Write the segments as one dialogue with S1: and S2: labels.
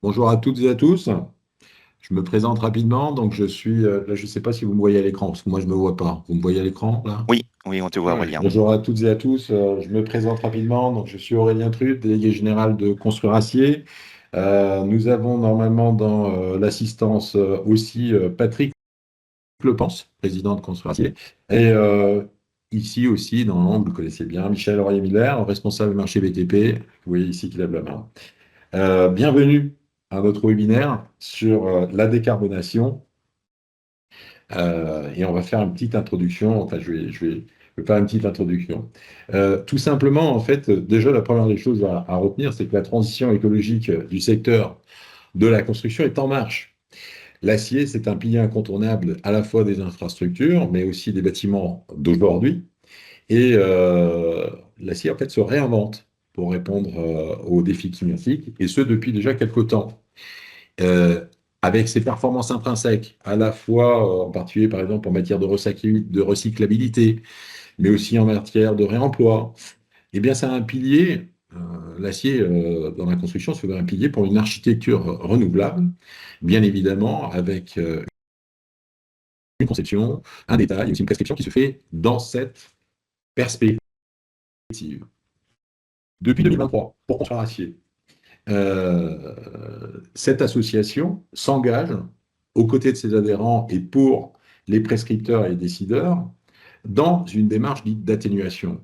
S1: Bonjour à toutes et à tous. Je me présente rapidement. Donc, je suis là, je ne sais pas si vous me voyez à l'écran, parce que moi, je ne me vois pas. Vous me voyez à l'écran, là?
S2: Oui, oui, on te voit,
S1: Ouais.
S2: Aurélien.
S1: Bonjour à toutes et à tous. Je me présente rapidement. Donc, je suis Aurélien Truc, délégué général de Construire Acier. Nous avons normalement dans l'assistance aussi Patrick Lepens, président de Construire Acier. Et ici aussi, normalement, vous le connaissez bien, Michel Aurier-Miller, responsable marché BTP. Vous voyez ici qu'il lève la main. Bienvenue à notre webinaire sur la décarbonation. Et on va faire une petite introduction. Enfin, je vais faire une petite introduction. Tout simplement, en fait, déjà, la première des choses à retenir, c'est que la transition écologique du secteur de la construction est en marche. L'acier, c'est un pilier incontournable à la fois des infrastructures, mais aussi des bâtiments d'aujourd'hui. Et l'acier, en fait, se réinvente pour répondre aux défis climatiques, et ce, depuis déjà quelques temps. euh, Avec ses performances intrinsèques, à la fois en particulier par exemple en matière de recyclabilité, mais aussi en matière de réemploi, eh bien c'est un pilier, l'acier dans la construction, c'est un pilier pour une architecture renouvelable, bien évidemment avec une conception, un détail, aussi une prescription qui se fait dans cette perspective. Depuis 2023, pour construire acier, cette association s'engage aux côtés de ses adhérents et pour les prescripteurs et les décideurs dans une démarche dite d'atténuation.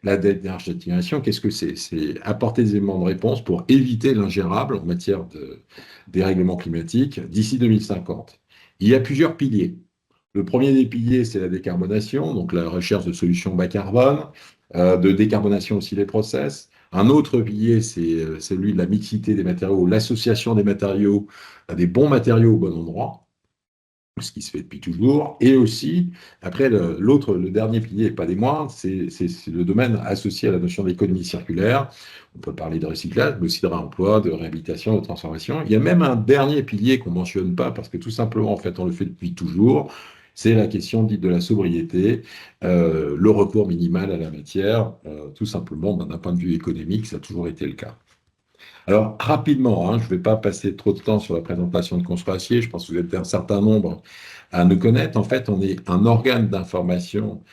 S1: La démarche d'atténuation, qu'est-ce que c'est? C'est apporter des éléments de réponse pour éviter l'ingérable en matière de dérèglement climatique d'ici 2050. Il y a plusieurs piliers. Le premier des piliers, c'est la décarbonation, donc la recherche de solutions bas carbone, de décarbonation aussi des process. Un autre pilier, c'est celui de la mixité des matériaux, l'association des matériaux, des bons matériaux au bon endroit, ce qui se fait depuis toujours. Et aussi, après, le dernier pilier, et pas des moindres, c'est le domaine associé à la notion d'économie circulaire. On peut parler de recyclage, mais aussi de réemploi, de réhabilitation, de transformation. Il y a même un dernier pilier qu'on ne mentionne pas, parce que tout simplement, en fait, on le fait depuis toujours. C'est la question dite de la sobriété, le recours minimal à la matière, tout simplement, ben, d'un point de vue économique, ça a toujours été le cas. Alors, rapidement, hein, je ne vais pas passer trop de temps sur la présentation de Construire Acier, je pense que vous êtes un certain nombre à nous connaître. En fait, on est un organe d'information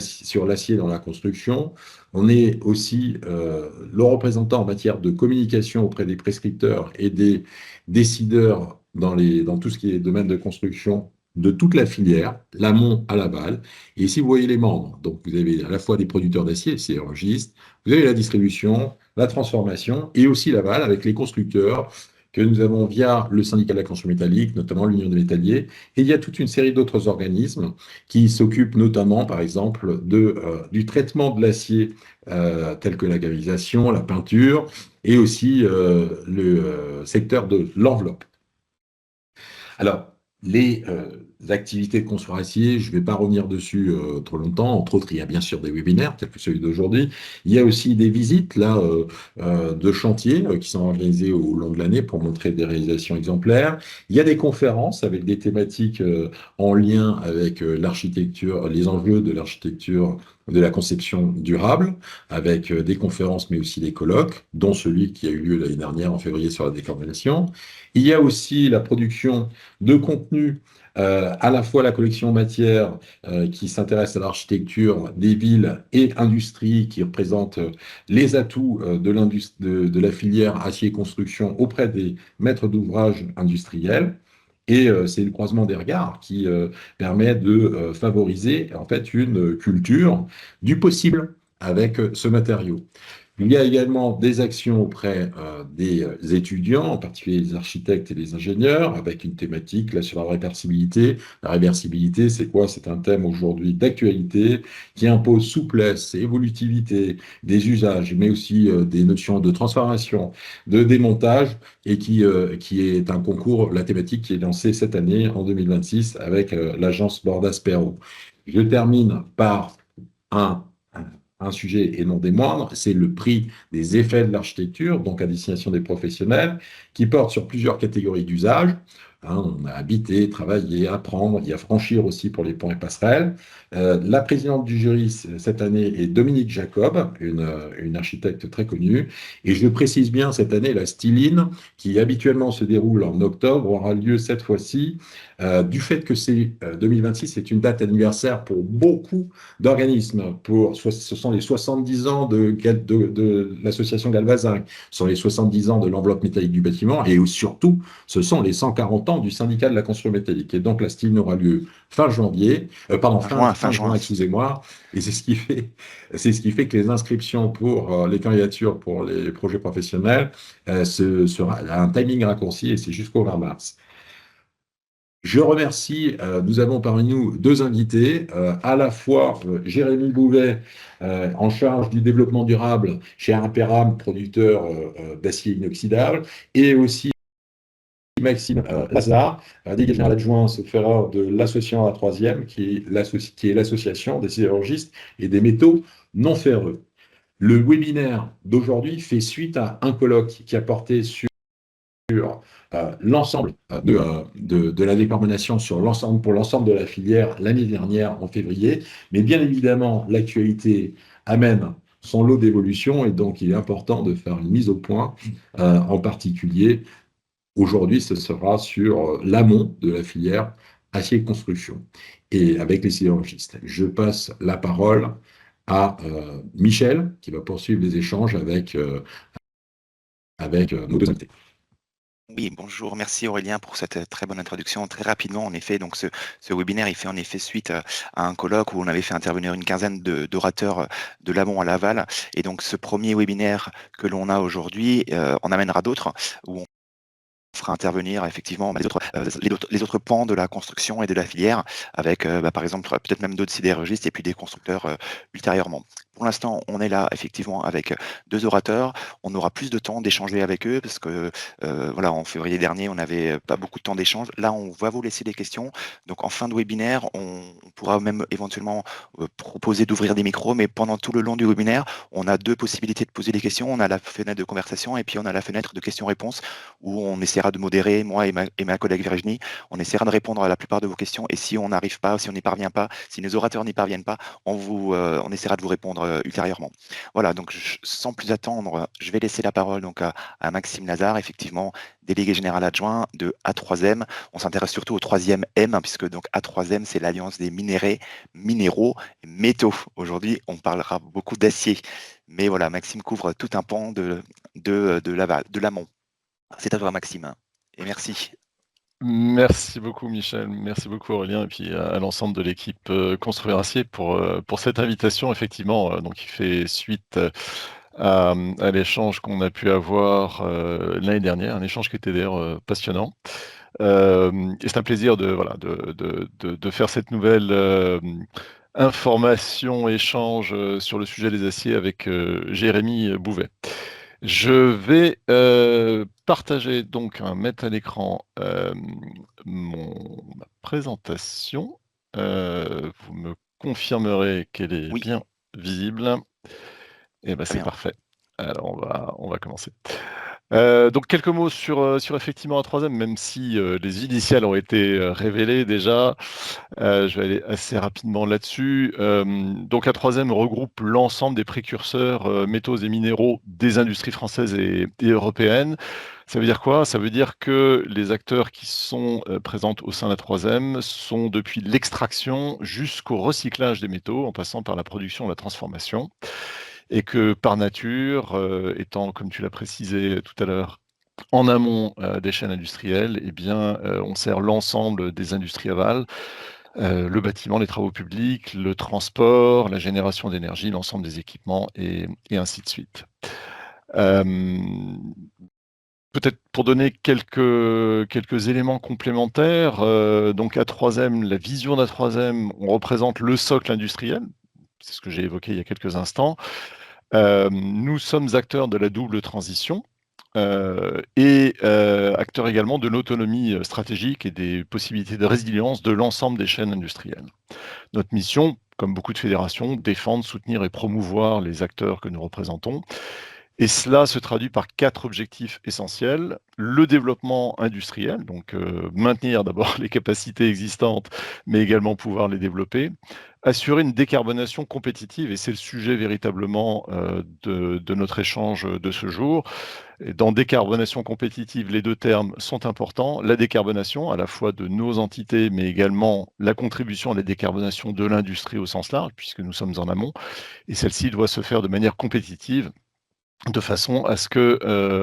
S1: sur l'acier dans la construction. On est aussi le représentant en matière de communication auprès des prescripteurs et des décideurs dans tout ce qui est domaine de construction de toute la filière, l'amont à l'aval. Et ici, vous voyez les membres. Donc, vous avez à la fois des producteurs d'acier, c'est Eurogist, vous avez la distribution, la transformation et aussi l'aval avec les constructeurs que nous avons via le syndicat de la construction métallique, notamment l'Union des métalliers. Et il y a toute une série d'autres organismes qui s'occupent notamment, par exemple, du traitement de l'acier, tel que la galvanisation, la peinture, et aussi le secteur de l'enveloppe. Alors, les activités de construire acier, je ne vais pas revenir dessus trop longtemps. Entre autres, il y a bien sûr des webinaires, tels que celui d'aujourd'hui. Il y a aussi des visites là, de chantiers qui sont organisées au long de l'année pour montrer des réalisations exemplaires. Il y a des conférences avec des thématiques en lien avec l'architecture, les enjeux de l'architecture de la conception durable, avec des conférences, mais aussi des colloques, dont celui qui a eu lieu l'année dernière en février sur la décarbonation. Il y a aussi la production de contenu, à la fois la collection matière qui s'intéresse à l'architecture des villes et industries qui représente les atouts de la filière acier construction auprès des maîtres d'ouvrage industriels. Et c'est le croisement des regards qui permet de favoriser en fait une culture du possible avec ce matériau. Il y a également des actions auprès des étudiants, en particulier les architectes et les ingénieurs, avec une thématique là sur la réversibilité. La réversibilité, c'est quoi? C'est un thème aujourd'hui d'actualité qui impose souplesse, évolutivité des usages, mais aussi des notions de transformation, de démontage, et qui est un concours, la thématique qui est lancée cette année en 2026 avec l'agence Bordas Perro. Je termine par un un sujet et non des moindres, c'est le prix des effets de l'architecture, donc à destination des professionnels, qui porte sur plusieurs catégories d'usages. On a habité, travaillé, apprendre, y a franchir aussi pour les ponts et passerelles. La présidente du jury cette année est Dominique Jacob, une architecte très connue. Et je précise bien cette année, la Styline, qui habituellement se déroule en octobre, aura lieu cette fois-ci. Du fait que c'est 2026, c'est une date anniversaire pour beaucoup d'organismes. Ce sont les 70 ans de l'association Galvazin, ce sont les 70 ans de l'enveloppe métallique du bâtiment, et surtout, ce sont les 140 ans du syndicat de la construction métallique. Et donc, la STIL aura lieu fin janvier, pardon,
S2: Fin
S1: fin juin,
S2: juin.
S1: excusez-moi. Et c'est ce qui fait que les inscriptions pour les candidatures pour les projets professionnels sera à un timing raccourci et c'est jusqu'au 20 mars. Je remercie, nous avons parmi nous deux invités, à la fois Jérémy Bouvet, en charge du développement durable chez Imperam, producteur d'acier inoxydable, et aussi Maxime Lazare, délégué général adjoint sauf erreur de l'association A3e, qui est l'association des sidérurgistes et des métaux non ferreux. Le webinaire d'aujourd'hui fait suite à un colloque qui a porté sur l'ensemble de la décarbonation pour l'ensemble de la filière l'année dernière en février. Mais bien évidemment, l'actualité amène son lot d'évolution et donc il est important de faire une mise au point, en particulier. Aujourd'hui, ce sera sur l'amont de la filière acier et construction et avec les sidérurgistes. Je passe la parole à Michel qui va poursuivre les échanges avec nos deux invités.
S2: Oui, bonjour, merci Aurélien pour cette très bonne introduction. Très rapidement, en effet, donc ce webinaire, il fait en effet suite à un colloque où on avait fait intervenir une quinzaine d'orateurs de l'amont à l'aval. Et donc ce premier webinaire que l'on a aujourd'hui, on amènera d'autres où on fera intervenir effectivement les autres pans de la construction et de la filière, avec par exemple peut-être même d'autres sidérurgistes et puis des constructeurs ultérieurement. Pour l'instant, on est là effectivement avec deux orateurs. On aura plus de temps d'échanger avec eux parce que voilà, en février dernier, on n'avait pas beaucoup de temps d'échange. Là, on va vous laisser des questions. Donc en fin de webinaire, on pourra même éventuellement proposer d'ouvrir des micros, mais pendant tout le long du webinaire, on a deux possibilités de poser des questions. On a la fenêtre de conversation et puis on a la fenêtre de questions-réponses où on essaiera de modérer, moi et ma collègue Virginie, on essaiera de répondre à la plupart de vos questions. Et si on n'arrive pas, si on n'y parvient pas, si nos orateurs n'y parviennent pas, on essaiera de vous répondre ultérieurement. Voilà, donc sans plus attendre, je vais laisser la parole donc à Maxime Lazare, effectivement, délégué général adjoint de A3M. On s'intéresse surtout au troisième M, puisque donc A3M, c'est l'Alliance des minéraux, métaux. Aujourd'hui, on parlera beaucoup d'acier. Mais voilà, Maxime couvre tout un pan de l'amont. C'est à toi, Maxime. Et merci.
S3: Merci beaucoup Michel, merci beaucoup Aurélien et puis à l'ensemble de l'équipe Construire Acier pour cette invitation effectivement donc qui fait suite à l'échange qu'on a pu avoir l'année dernière, un échange qui était d'ailleurs passionnant. Et c'est un plaisir de faire cette nouvelle information, échange sur le sujet des aciers avec Jérémy Bouvet. Je vais partager donc, mettre à l'écran ma présentation. Vous me confirmerez qu'elle est
S2: Oui,
S3: bien visible. Et ben
S2: très
S3: c'est
S2: bien.
S3: parfait. Alors on va commencer. Donc quelques mots sur effectivement A3M, même si les initiales ont été révélées déjà. Je vais aller assez rapidement là-dessus. Donc A3M regroupe l'ensemble des précurseurs métaux et minéraux des industries françaises et européennes. Ça veut dire quoi? Ça veut dire que les acteurs qui sont présents au sein d'A3M sont depuis l'extraction jusqu'au recyclage des métaux, en passant par la production et la transformation. Et que par nature, étant, comme tu l'as précisé tout à l'heure, en amont des chaînes industrielles, eh bien, on sert l'ensemble des industries aval, le bâtiment, les travaux publics, le transport, la génération d'énergie, l'ensemble des équipements et ainsi de suite. Peut-être pour donner quelques éléments complémentaires, donc A3M, la vision d'A3M, on représente le socle industriel, c'est ce que j'ai évoqué il y a quelques instants. Nous sommes acteurs de la double transition, et acteurs également de l'autonomie stratégique et des possibilités de résilience de l'ensemble des chaînes industrielles. Notre mission, comme beaucoup de fédérations, défendre, soutenir et promouvoir les acteurs que nous représentons Et cela se traduit par 4 objectifs essentiels. Le développement industriel, donc maintenir d'abord les capacités existantes, mais également pouvoir les développer. Assurer une décarbonation compétitive, et c'est le sujet véritablement de notre échange de ce jour. Et dans décarbonation compétitive, les 2 termes sont importants. La décarbonation, à la fois de nos entités, mais également la contribution à la décarbonation de l'industrie au sens large, puisque nous sommes en amont. Et celle-ci doit se faire de manière compétitive, de façon à ce que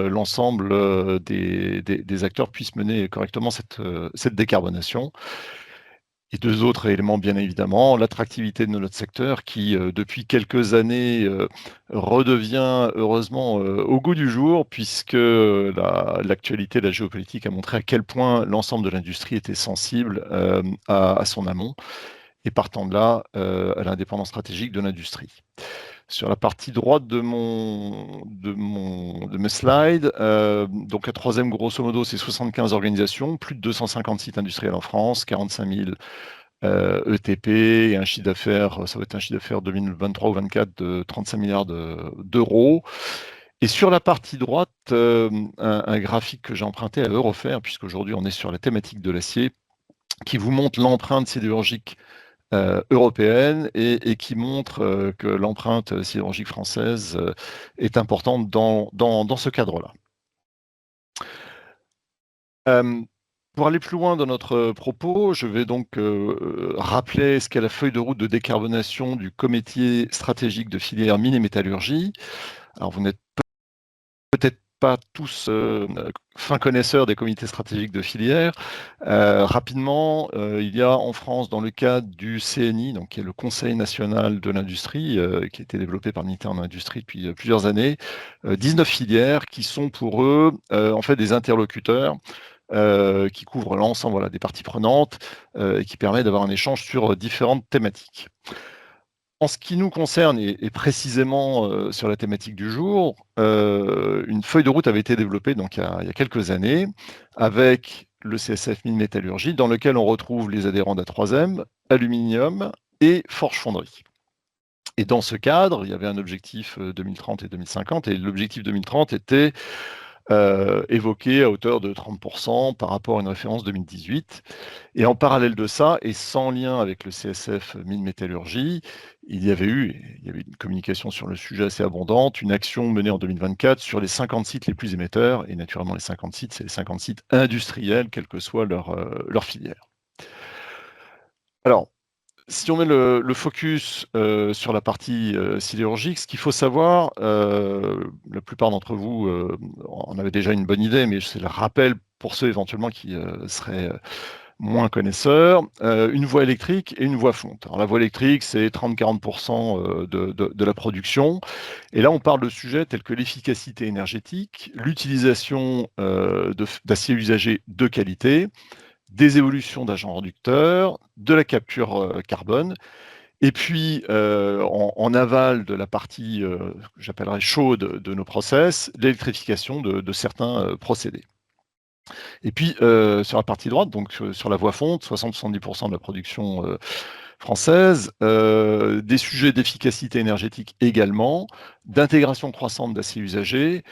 S3: l'ensemble des acteurs puissent mener correctement cette décarbonation. Et 2 autres éléments, bien évidemment, l'attractivité de notre secteur qui, depuis quelques années, redevient heureusement au goût du jour, puisque l'actualité, la géopolitique a montré à quel point l'ensemble de l'industrie était sensible à son amont, et partant de là, à l'indépendance stratégique de l'industrie. Sur la partie droite de mes slides, donc la troisième, grosso modo, c'est 75 organisations, plus de 250 sites industriels en France, 45 000 ETP, et un chiffre d'affaires, ça va être un chiffre d'affaires 2023 ou 2024 de 35 milliards d'euros. Et sur la partie droite, un graphique que j'ai emprunté à Eurofer, puisqu'aujourd'hui on est sur la thématique de l'acier, qui vous montre l'empreinte sidérurgique européenne et qui montre que l'empreinte sidérurgique française est importante dans ce cadre-là. Pour aller plus loin dans notre propos, je vais donc rappeler ce qu'est la feuille de route de décarbonation du comité stratégique de filière mine et métallurgie. Alors, vous n'êtes peut-être pas tous fins connaisseurs des comités stratégiques de filière. Rapidement, il y a en France, dans le cadre du CNI, donc qui est le Conseil national de l'industrie, qui a été développé par le ministère de l'Industrie depuis plusieurs années, 19 filières qui sont pour eux en fait des interlocuteurs qui couvrent l'ensemble des parties prenantes et qui permet d'avoir un échange sur différentes thématiques. En ce qui nous concerne, et précisément sur la thématique du jour, une feuille de route avait été développée donc, il y a quelques années avec le CSF Mine Métallurgie, dans lequel on retrouve les adhérents d'A3M, Aluminium et Forge Fonderie. Et dans ce cadre, il y avait un objectif 2030 et 2050, et l'objectif 2030 était évoqué à hauteur de 30% par rapport à une référence 2018. Et en parallèle de ça, et sans lien avec le CSF Mine Métallurgie, il y avait une communication sur le sujet assez abondante, une action menée en 2024 sur les 50 sites les plus émetteurs, et naturellement les 50 sites, c'est les 50 sites industriels, quelle que soit leur filière. Alors, si on met le focus sur la partie sidérurgique, ce qu'il faut savoir, la plupart d'entre vous en avaient déjà une bonne idée, mais c'est le rappel pour ceux éventuellement qui seraient moins connaisseurs, une voie électrique et une voie fonte. Alors, la voie électrique, c'est 30-40% de la production. Et là, on parle de sujets tels que l'efficacité énergétique, l'utilisation d'acier usagé de qualité, des évolutions d'agents réducteurs, de la capture carbone, et puis en aval de la partie que j'appellerais chaude de nos process, l'électrification de certains procédés. Et puis sur la partie droite, donc sur la voie fonte, 60-70% de la production française, des sujets d'efficacité énergétique également, d'intégration croissante d'acier usagé,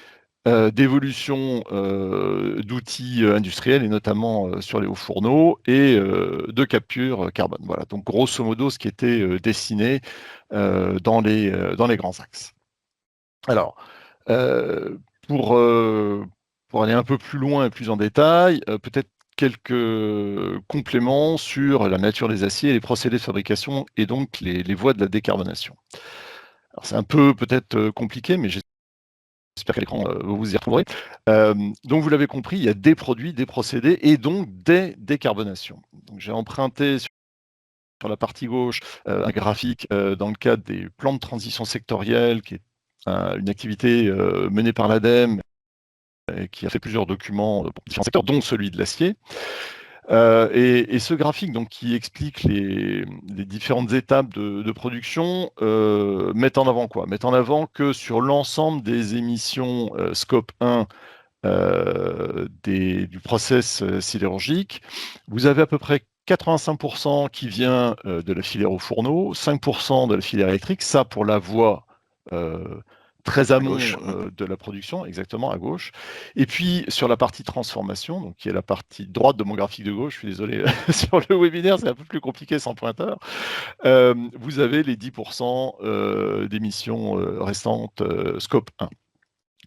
S3: d'évolution d'outils industriels, et notamment sur les hauts fourneaux, et de capture carbone. Voilà, donc grosso modo ce qui était dessiné dans les grands axes. Alors, pour aller un peu plus loin et plus en détail, peut-être quelques compléments sur la nature des aciers, les procédés de fabrication et donc les voies de la décarbonation. Alors c'est un peu peut-être compliqué, mais j'espère qu'à l'écran, vous vous y retrouverez. Donc vous l'avez compris, il y a des produits, des procédés et donc des décarbonations. Donc j'ai emprunté sur la partie gauche un graphique dans le cadre des plans de transition sectorielle, qui est une activité menée par l'ADEME, qui a fait plusieurs documents pour différents secteurs, dont celui de l'acier. Et ce graphique donc, qui explique les différentes étapes de production met en avant quoi? Met en avant que sur l'ensemble des émissions scope 1 du process sidérurgique, vous avez à peu près 85% qui vient de la filière au fourneau, 5% de la filière électrique, ça pour la voie très amont
S2: gauche.
S3: de la production, exactement, à gauche. Et puis, sur la partie transformation, donc qui est la partie droite de mon graphique de gauche, je suis désolé, sur le webinaire, c'est un peu plus compliqué sans pointeur, vous avez les 10% d'émissions restantes scope 1.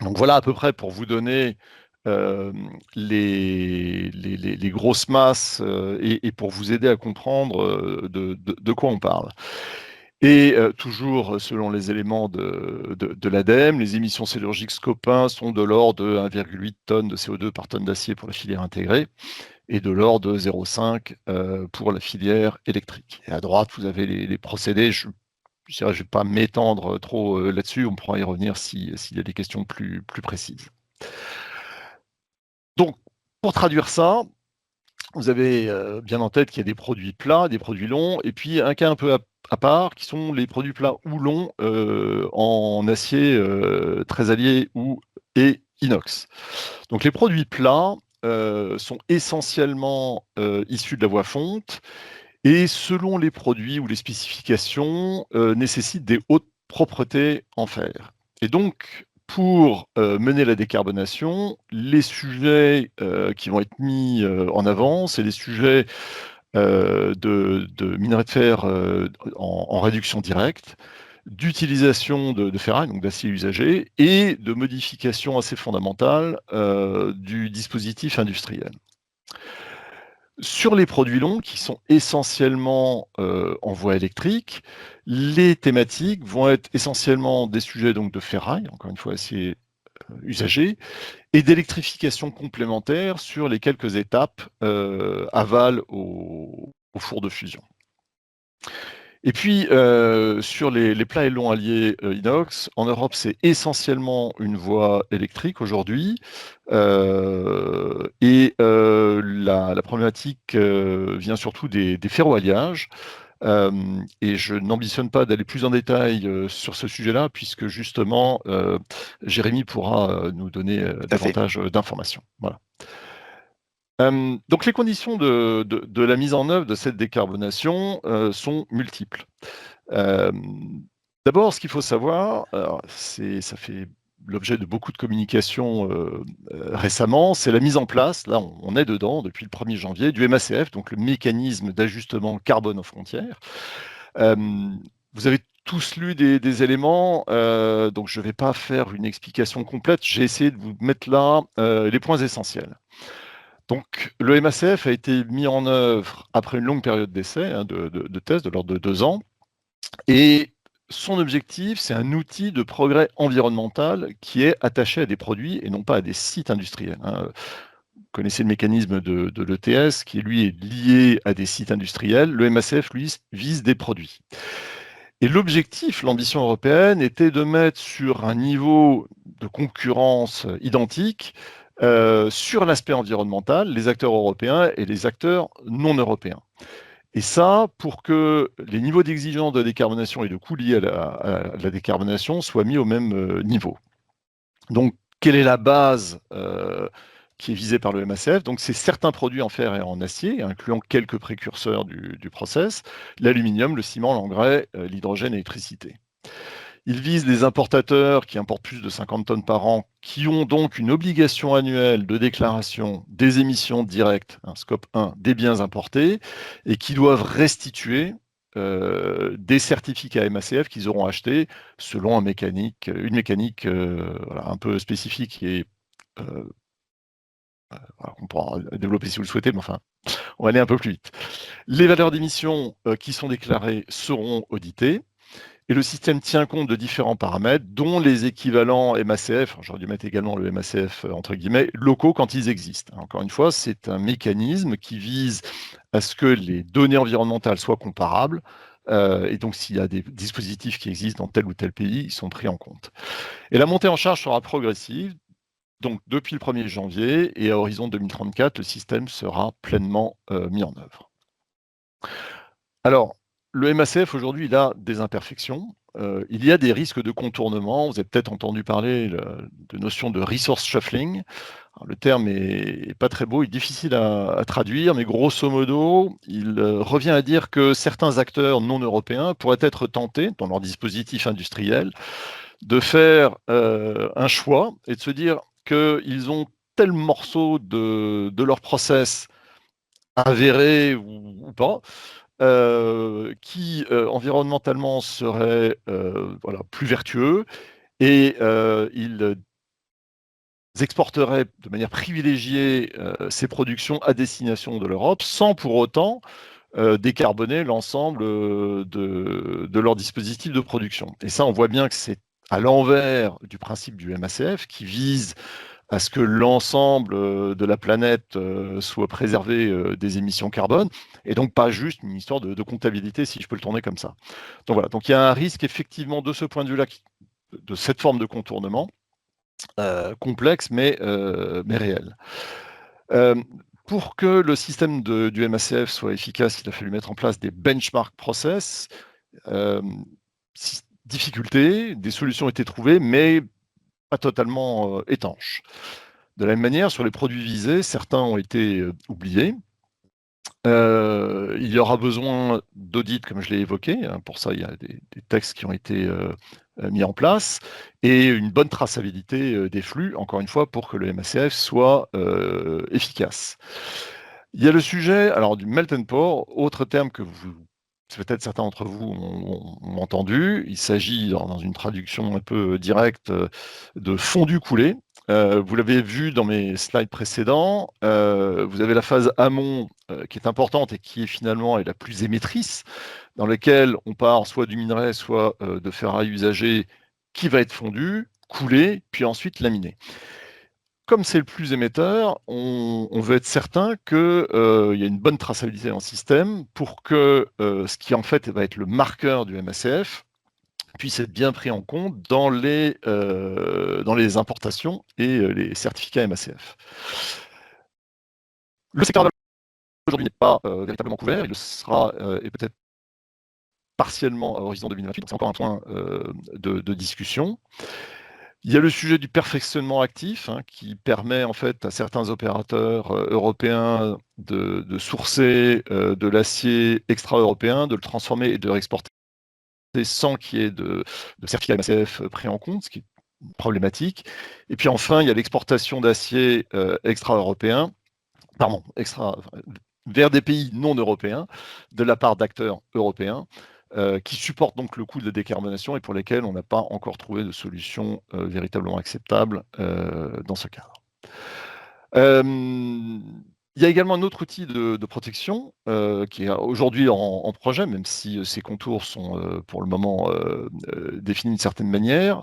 S3: Donc voilà à peu près pour vous donner les grosses masses et pour vous aider à comprendre de quoi on parle. Et toujours selon les éléments de l'ADEME, les émissions cellulosiques scope 1 sont de l'ordre de 1,8 tonnes de CO2 par tonne d'acier pour la filière intégrée et de l'ordre de 0,5 pour la filière électrique. Et à droite, vous avez les procédés. Je ne vais pas m'étendre trop là-dessus, on pourra y revenir s'il y a des questions plus précises. Donc, pour traduire ça, vous avez bien en tête qu'il y a des produits plats, des produits longs, et puis un cas un peu à part, qui sont les produits plats ou longs en acier très allié et inox. Donc les produits plats sont essentiellement issus de la voie fonte, et selon les produits ou les spécifications, nécessitent des hautes propretés en fer. Et donc, pour mener la décarbonation, les sujets qui vont être mis en avant, c'est les sujets de minerais de fer en réduction directe, d'utilisation de ferraille, donc d'acier usagé, et de modifications assez fondamentales du dispositif industriel. Sur les produits longs, qui sont essentiellement en voie électrique, les thématiques vont être essentiellement des sujets donc, de ferraille, encore une fois acier usagé, et d'électrification complémentaire sur les quelques étapes aval au four de fusion. Et puis, sur les plats et longs alliés inox, en Europe, c'est essentiellement une voie électrique aujourd'hui. La problématique vient surtout des ferroalliages. Et je n'ambitionne pas d'aller plus en détail sur ce sujet-là, puisque justement, Jérémy pourra nous donner davantage d'informations. Voilà. Donc les conditions de la mise en œuvre de cette décarbonation sont multiples. D'abord, ce qu'il faut savoir, ça fait l'objet de beaucoup de communications récemment, c'est la mise en place, là on est dedans depuis le 1er janvier, du MACF, donc le mécanisme d'ajustement carbone aux frontières. Vous avez tous lu des éléments, donc je ne vais pas faire une explication complète, j'ai essayé de vous mettre là les points essentiels. Donc, le MACF a été mis en œuvre après une longue période d'essai, de tests de l'ordre de 2 ans. Et son objectif, c'est un outil de progrès environnemental qui est attaché à des produits et non pas à des sites industriels. Vous connaissez le mécanisme de l'ETS qui, lui, est lié à des sites industriels. Le MACF, lui, vise des produits. Et l'objectif, l'ambition européenne, était de mettre sur un niveau de concurrence identique sur l'aspect environnemental, les acteurs européens et les acteurs non européens. Et ça, pour que les niveaux d'exigence de décarbonation et de coûts liés à la décarbonation soient mis au même niveau. Donc, quelle est la base qui est visée par le MACF? Donc, c'est certains produits en fer et en acier, incluant quelques précurseurs du process, l'aluminium, le ciment, l'engrais, l'hydrogène et l'électricité. Il vise les importateurs qui importent plus de 50 tonnes par an, qui ont donc une obligation annuelle de déclaration des émissions directes, scope 1, des biens importés, et qui doivent restituer des certificats MACF qu'ils auront achetés selon une mécanique un peu spécifique et on pourra développer si vous le souhaitez, mais enfin, on va aller un peu plus vite. Les valeurs d'émissions qui sont déclarées seront auditées. Et le système tient compte de différents paramètres, dont les équivalents MACF, j'aurais dû mettre également le MACF entre guillemets, locaux quand ils existent. Encore une fois, c'est un mécanisme qui vise à ce que les données environnementales soient comparables, et donc s'il y a des dispositifs qui existent dans tel ou tel pays, ils sont pris en compte. Et la montée en charge sera progressive, donc depuis le 1er janvier, et à horizon 2034, le système sera pleinement mis en œuvre. Alors, le MACF aujourd'hui, il a des imperfections. Il y a des risques de contournement. Vous avez peut-être entendu parler de notion de resource shuffling. Alors, le terme est pas très beau, il est difficile à traduire, mais grosso modo, il revient à dire que certains acteurs non européens pourraient être tentés, dans leur dispositif industriel, de faire un choix et de se dire qu'ils ont tel morceau de leur process avéré ou pas, qui environnementalement serait voilà, plus vertueux et ils exporteraient de manière privilégiée ces productions à destination de l'Europe sans pour autant décarboner l'ensemble de leur dispositif de production. Et ça, on voit bien que c'est à l'envers du principe du MACF qui vise à ce que l'ensemble de la planète soit préservé des émissions carbone, et donc pas juste une histoire de comptabilité, si je peux le tourner comme ça. Donc voilà, donc il y a un risque effectivement de ce point de vue-là, de cette forme de contournement, complexe mais réel. Pour que le système du MACF soit efficace, il a fallu mettre en place des benchmark process. Difficulté, des solutions étaient trouvées, mais pas totalement étanches. De la même manière, sur les produits visés, certains ont été oubliés. Il y aura besoin d'audits, comme je l'ai évoqué. Hein, pour ça, il y a des textes qui ont été mis en place et une bonne traçabilité des flux, encore une fois, pour que le MACF soit efficace. Il y a le sujet alors du melt and pour, autre terme que peut-être certains d'entre vous ont entendu. Il s'agit, dans une traduction un peu directe, de fondu coulé. Vous l'avez vu dans mes slides précédents, vous avez la phase amont qui est importante et qui est finalement la plus émettrice, dans laquelle on part soit du minerai, soit de ferraille usagé qui va être fondu, coulé, puis ensuite laminé. Comme c'est le plus émetteur, on veut être certain qu'il y a une bonne traçabilité dans le système pour que ce qui en fait va être le marqueur du MACF puisse être bien pris en compte dans les importations et les certificats MACF. Le secteur aujourd'hui n'est pas véritablement couvert, il le sera et peut-être partiellement à horizon 2028, donc c'est encore un point de discussion. Il y a le sujet du perfectionnement actif, hein, qui permet en fait à certains opérateurs européens de sourcer de l'acier extra-européen, de le transformer et de le réexporter sans qu'il y ait de certificat MACF pris en compte, ce qui est problématique. Et puis enfin, il y a l'exportation d'acier extra-européen, vers des pays non européens, de la part d'acteurs européens, qui supportent donc le coût de la décarbonation et pour lesquels on n'a pas encore trouvé de solution véritablement acceptable dans ce cadre. Il y a également un autre outil de protection qui est aujourd'hui en projet, même si ses contours sont pour le moment définis d'une certaine manière.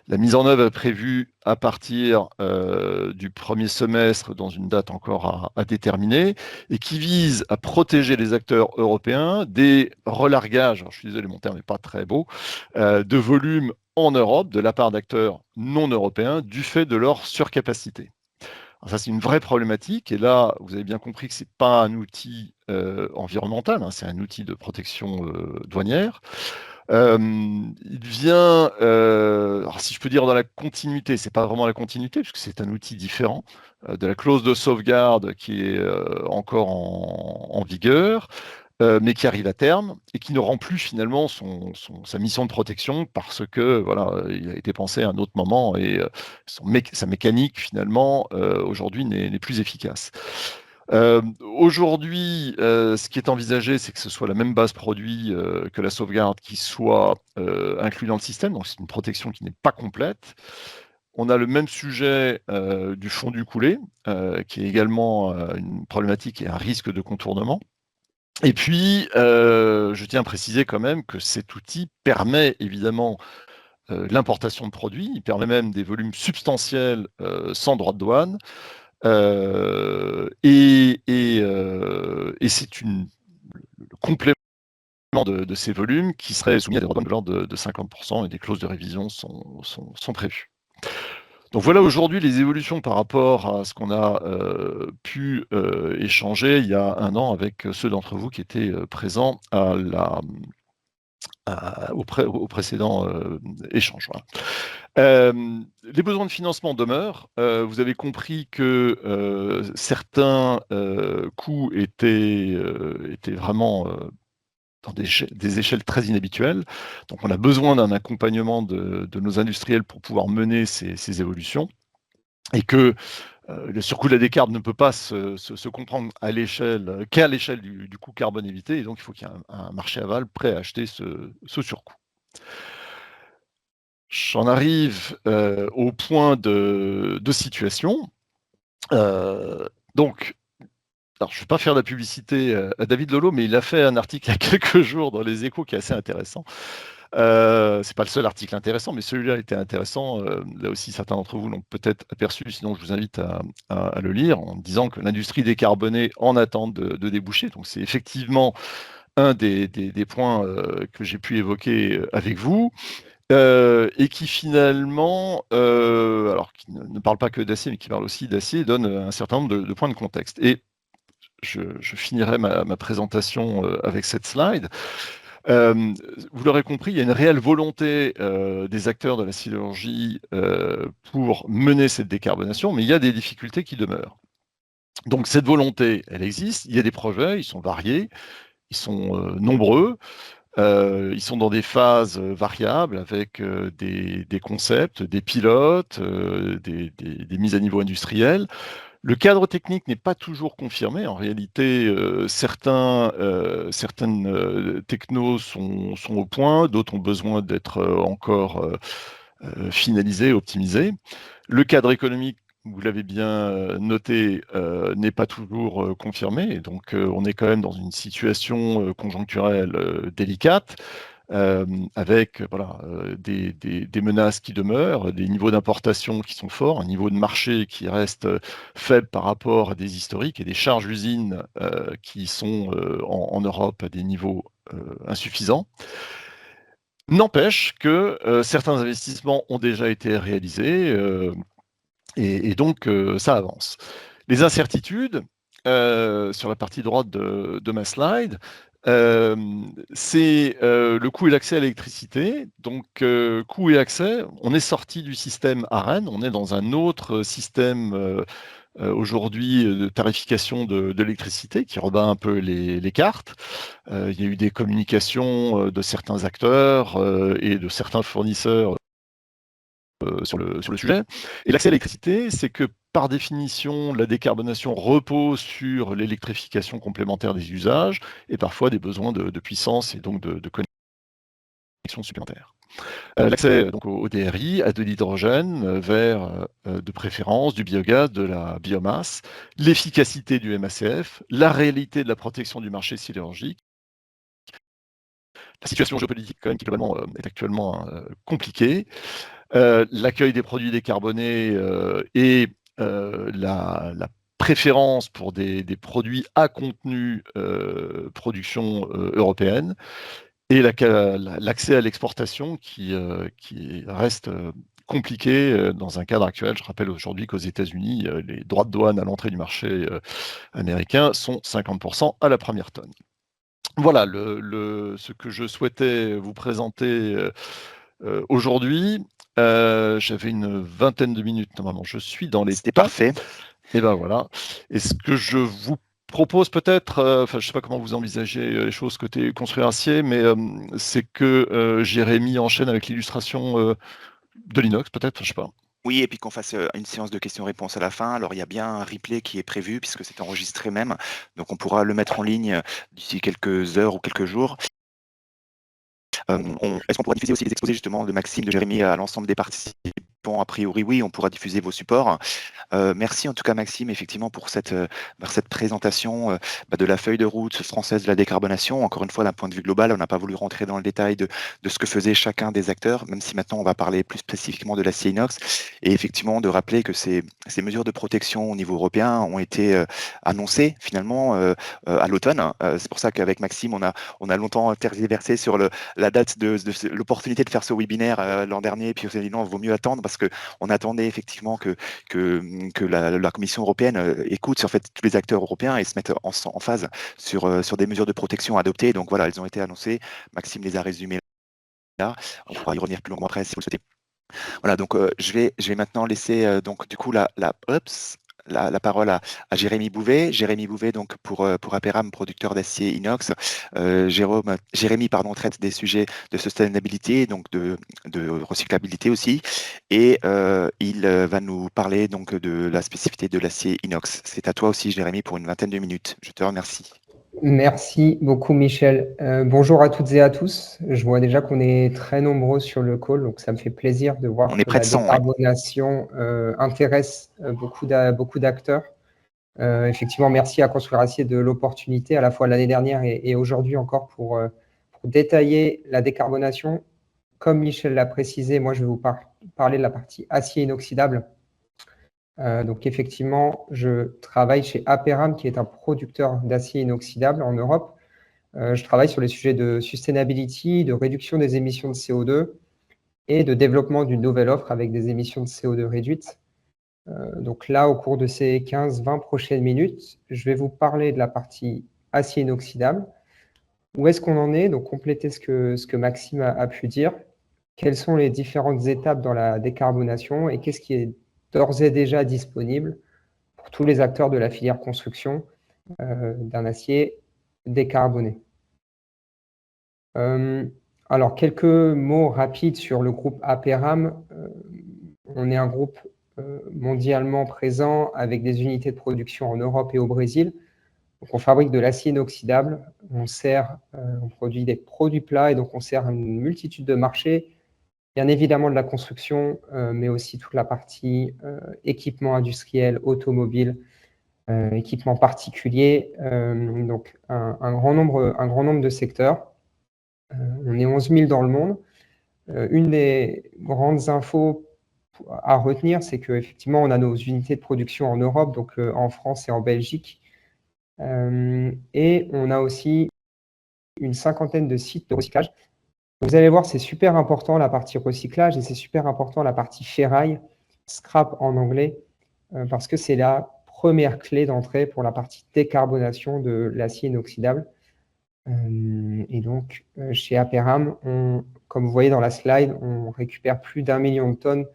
S3: La mise en œuvre est prévue à partir du premier semestre, dans une date encore à déterminer, et qui vise à protéger les acteurs européens des relargages, alors je suis désolé, mon terme n'est pas très beau, de volume en Europe de la part d'acteurs non européens du fait de leur surcapacité. Alors ça, c'est une vraie problématique. Et là, vous avez bien compris que ce n'est pas un outil environnemental, hein, c'est un outil de protection douanière. Il vient, alors si je peux dire dans la continuité, c'est pas vraiment la continuité, puisque c'est un outil différent de la clause de sauvegarde qui est encore en vigueur, mais qui arrive à terme et qui ne rend plus finalement sa mission de protection parce que voilà, il a été pensé à un autre moment et sa mécanique finalement aujourd'hui n'est plus efficace. Aujourd'hui, ce qui est envisagé, c'est que ce soit la même base produit que la sauvegarde qui soit inclus dans le système, donc c'est une protection qui n'est pas complète. On a le même sujet du fondu coulé, qui est également une problématique et un risque de contournement. Et puis, je tiens à préciser quand même que cet outil permet évidemment l'importation de produits, il permet même des volumes substantiels sans droit de douane, et c'est le complément de ces volumes qui serait soumis à des droits de douane de l'ordre de 50% et des clauses de révision sont prévues. Donc voilà aujourd'hui les évolutions par rapport à ce qu'on a pu échanger il y a un an avec ceux d'entre vous qui étaient présents au précédent échange. Voilà. Les besoins de financement demeurent. Vous avez compris que certains coûts étaient vraiment dans des échelles très inhabituelles. Donc on a besoin d'un accompagnement de nos industriels pour pouvoir mener ces évolutions, et que le surcoût de la décarbe ne peut pas se comprendre qu'à l'échelle du coût carbone évité, et donc il faut qu'il y ait un marché aval prêt à acheter ce surcoût. J'en arrive au point de situation. Donc, alors je ne vais pas faire de la publicité à David Lolo, mais il a fait un article il y a quelques jours dans Les Échos qui est assez intéressant. C'est pas le seul article intéressant, mais celui-là était intéressant. Là aussi, certains d'entre vous l'ont peut-être aperçu, sinon je vous invite à le lire, en disant que l'industrie décarbonée en attente de déboucher. Donc c'est effectivement un des points que j'ai pu évoquer avec vous. Et qui finalement, alors qui ne parle pas que d'acier, mais qui parle aussi d'acier, donne un certain nombre de points de contexte. Et je finirai ma présentation avec cette slide. Vous l'aurez compris, il y a une réelle volonté des acteurs de la sidérurgie pour mener cette décarbonation, mais il y a des difficultés qui demeurent. Donc cette volonté, elle existe, il y a des projets, ils sont variés, ils sont nombreux, ils sont dans des phases variables avec des concepts, des pilotes, des mises à niveau industrielles. Le cadre technique n'est pas toujours confirmé. En réalité, certaines technos sont au point, d'autres ont besoin d'être encore finalisés, optimisés. Le cadre économique, vous l'avez bien noté, n'est pas toujours confirmé. Et donc, on est quand même dans une situation conjoncturelle délicate. Avec voilà, des menaces qui demeurent, des niveaux d'importation qui sont forts, un niveau de marché qui reste faible par rapport à des historiques, et des charges usines qui sont en Europe à des niveaux insuffisants. N'empêche que certains investissements ont déjà été réalisés, et donc ça avance. Les incertitudes, sur la partie droite de ma slide, c'est le coût et l'accès à l'électricité. Donc, coût et accès, on est sorti du système ARENH, on est dans un autre système aujourd'hui de tarification de l'électricité qui rebat un peu les cartes. Il y a eu des communications de certains acteurs et de certains fournisseurs sur le sujet. Et l'accès à l'électricité, c'est que par définition, la décarbonation repose sur l'électrification complémentaire des usages et parfois des besoins de puissance et donc de connexion supplémentaires. L'accès donc au DRI, à de l'hydrogène, vert de préférence, du biogaz, de la biomasse, l'efficacité du MACF, la réalité de la protection du marché sidérurgique, la situation géopolitique quand même qui globalement est actuellement compliquée, l'accueil des produits décarbonés et la préférence pour des produits à contenu production européenne, et l'accès à l'exportation qui reste compliqué dans un cadre actuel. Je rappelle aujourd'hui qu'aux États-Unis, les droits de douane à l'entrée du marché américain sont 50% à la première tonne. Voilà ce que je souhaitais vous présenter aujourd'hui. J'avais une vingtaine de minutes, normalement je suis dans les
S2: C'était
S3: temps.
S2: parfait.
S3: Et ben voilà. Et ce que je vous propose peut-être, enfin je sais pas comment vous envisagez les choses côté construire acier, mais c'est que Jérémy enchaîne avec l'illustration de l'inox peut-être, je sais pas.
S2: Oui, et puis qu'on fasse une séance de questions-réponses à la fin. Alors, il y a bien un replay qui est prévu, puisque c'est enregistré même. Donc, on pourra le mettre en ligne d'ici quelques heures ou quelques jours. Est-ce qu'on pourra diffuser aussi les exposés justement de Maxime, de Jérémy à l'ensemble des participants? A priori, oui, on pourra diffuser vos supports. Merci en tout cas Maxime, effectivement, pour cette présentation de la feuille de route française de la décarbonation. Encore une fois, d'un point de vue global, on n'a pas voulu rentrer dans le détail de ce que faisait chacun des acteurs, même si maintenant on va parler plus spécifiquement de l'acier inox, et effectivement de rappeler que ces mesures de protection au niveau européen ont été annoncées finalement à l'automne. C'est pour ça qu'avec Maxime, on a longtemps tergiversé sur la date de l'opportunité de faire ce webinaire l'an dernier, puis on s'est dit non, il vaut mieux attendre parce qu'on attendait effectivement que la Commission européenne écoute en fait tous les acteurs européens et se mette en phase sur des mesures de protection adoptées. Donc voilà, elles ont été annoncées. Maxime les a résumées là. On pourra y revenir plus longuement après si vous le souhaitez. Voilà, donc je vais maintenant laisser donc du coup la parole à Jérémy Bouvet. Jérémy Bouvet, donc pour Aperam, producteur d'acier inox. Jérémy, pardon, traite des sujets de sustainability, donc de recyclabilité aussi. Et il va nous parler donc de la spécificité de l'acier inox. C'est à toi aussi, Jérémy, pour une vingtaine de minutes. Je te remercie.
S4: Merci beaucoup, Michel. Bonjour à toutes et à tous. Je vois déjà qu'on est très nombreux sur le call, donc ça me fait plaisir de voir
S2: On est
S4: que
S2: près
S4: la
S2: de 100, ouais.
S4: décarbonation intéresse beaucoup d'acteurs. Effectivement, merci à Construire Acier de l'opportunité, à la fois l'année dernière et aujourd'hui encore, pour détailler la décarbonation. Comme Michel l'a précisé, moi, je vais vous parler de la partie acier inoxydable. Donc, effectivement, je travaille chez Aperam, qui est un producteur d'acier inoxydable en Europe. Je travaille sur les sujets de sustainability, de réduction des émissions de CO2 et de développement d'une nouvelle offre avec des émissions de CO2 réduites. Donc là, au cours de ces 15-20 prochaines minutes, je vais vous parler de la partie acier inoxydable. Où est-ce qu'on en est? Donc, compléter ce que Maxime a pu dire. Quelles sont les différentes étapes dans la décarbonation et qu'est-ce qui est d'ores et déjà disponible pour tous les acteurs de la filière construction d'un acier décarboné. Alors, quelques mots rapides sur le groupe Aperam. On est un groupe mondialement présent avec des unités de production en Europe et au Brésil. Donc, on fabrique de l'acier inoxydable, on produit des produits plats et donc on sert une multitude de marchés. Bien évidemment de la construction, mais aussi toute la partie équipement industriel, automobile, équipement particulier, donc un grand nombre de secteurs. On est 11 000 dans le monde. Une des grandes infos à retenir, c'est qu'effectivement, on a nos unités de production en Europe, donc en France et en Belgique. Et on a aussi une cinquantaine de sites de recyclage. Vous allez voir, c'est super important la partie recyclage et c'est super important la partie ferraille, scrap en anglais, parce que c'est la première clé d'entrée pour la partie décarbonation de l'acier inoxydable. Et donc, chez Aperam, comme vous voyez dans la slide, on récupère plus d'1 million de tonnes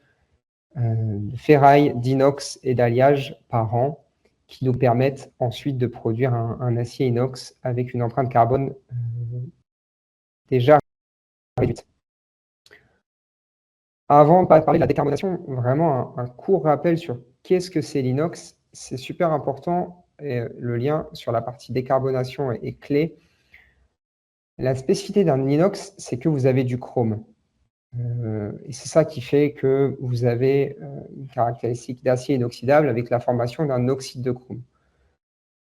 S4: de ferraille, d'inox et d'alliage par an qui nous permettent ensuite de produire un acier inox avec une empreinte carbone déjà réduite. Avant de parler de la décarbonation, vraiment un court rappel sur qu'est-ce que c'est l'inox. C'est super important et le lien sur la partie décarbonation est clé. La spécificité d'un inox, c'est que vous avez du chrome. Et c'est ça qui fait que vous avez une caractéristique d'acier inoxydable avec la formation d'un oxyde de chrome.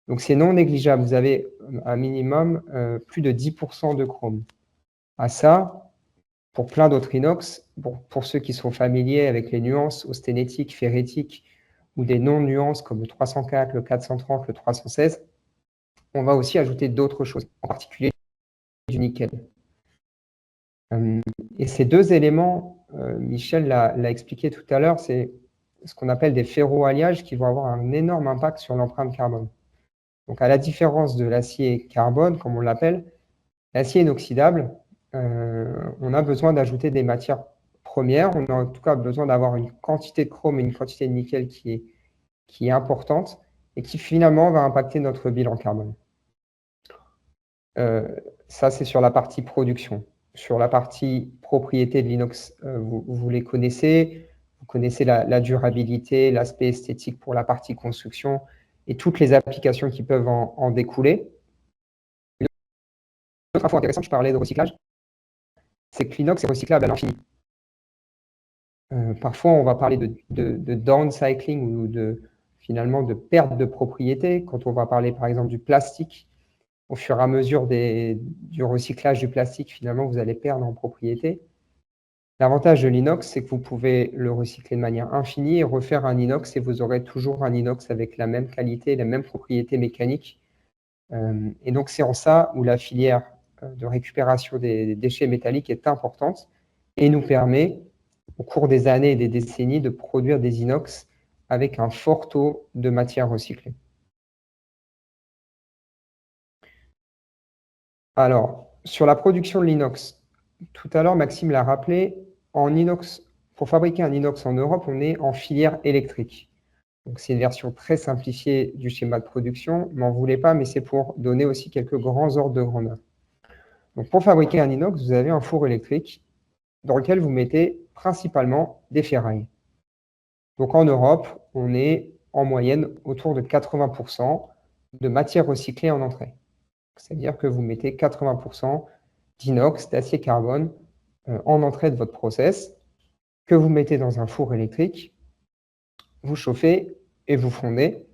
S4: Donc c'est non négligeable, vous avez un minimum plus de 10% de chrome. À ça, pour plein d'autres inox, pour ceux qui sont familiers avec les nuances austénétiques, ferrétiques ou des non-nuances comme le 304, le 430, le 316, on va aussi ajouter d'autres choses, en particulier du nickel. Et ces deux éléments, Michel l'a expliqué tout à l'heure, c'est ce qu'on appelle des ferroalliages qui vont avoir un énorme impact sur l'empreinte carbone. Donc, à la différence de l'acier carbone, comme on l'appelle, l'acier inoxydable, on a besoin d'ajouter des matières premières. On a en tout cas besoin d'avoir une quantité de chrome et une quantité de nickel qui est importante et qui finalement va impacter notre bilan carbone. Ça, c'est sur la partie production. Sur la partie propriété de l'inox, vous les connaissez. Vous connaissez la durabilité, l'aspect esthétique pour la partie construction et toutes les applications qui peuvent en découler. Une autre info intéressante, je parlais de recyclage, c'est que l'inox est recyclable à l'infini. Parfois, on va parler de downcycling ou finalement de perte de propriété. Quand on va parler par exemple du plastique, au fur et à mesure du recyclage du plastique, finalement, vous allez perdre en propriété. L'avantage de l'inox, c'est que vous pouvez le recycler de manière infinie et refaire un inox et vous aurez toujours un inox avec la même qualité, les mêmes propriétés mécaniques. Et donc, c'est en ça où la filière de récupération des déchets métalliques est importante et nous permet, au cours des années et des décennies, de produire des inox avec un fort taux de matière recyclée. Alors, sur la production de l'inox, tout à l'heure, Maxime l'a rappelé, en inox, pour fabriquer un inox en Europe, on est en filière électrique. Donc, c'est une version très simplifiée du schéma de production. M'en voulez pas, mais c'est pour donner aussi quelques grands ordres de grandeur. Donc, pour fabriquer un inox, vous avez un four électrique dans lequel vous mettez principalement des ferrailles. Donc, en Europe, on est en moyenne autour de 80% de matière recyclée en entrée. C'est-à-dire que vous mettez 80% d'inox, d'acier carbone en entrée de votre process, que vous mettez dans un four électrique, vous chauffez et vous fondez.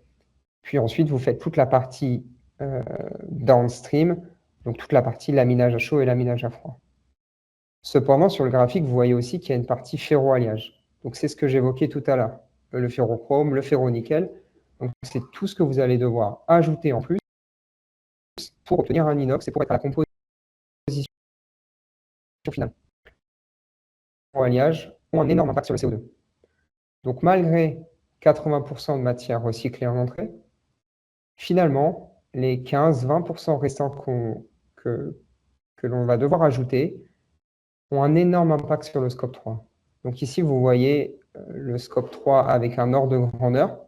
S4: Puis ensuite, vous faites toute la partie downstream, donc toute la partie laminage à chaud et laminage à froid. Cependant, sur le graphique, vous voyez aussi qu'il y a une partie ferro-alliage. Donc, c'est ce que j'évoquais tout à l'heure. Le ferrochrome, le ferro-nickel. Donc, c'est tout ce que vous allez devoir ajouter en plus pour obtenir un inox et pour être à la composition finale. Les ferro-alliages ont un énorme impact sur le CO2. Donc, malgré 80% de matière recyclée en entrée, finalement, les 15-20% restants que l'on va devoir ajouter ont un énorme impact sur le scope 3. Donc ici, vous voyez le scope 3 avec un ordre de grandeur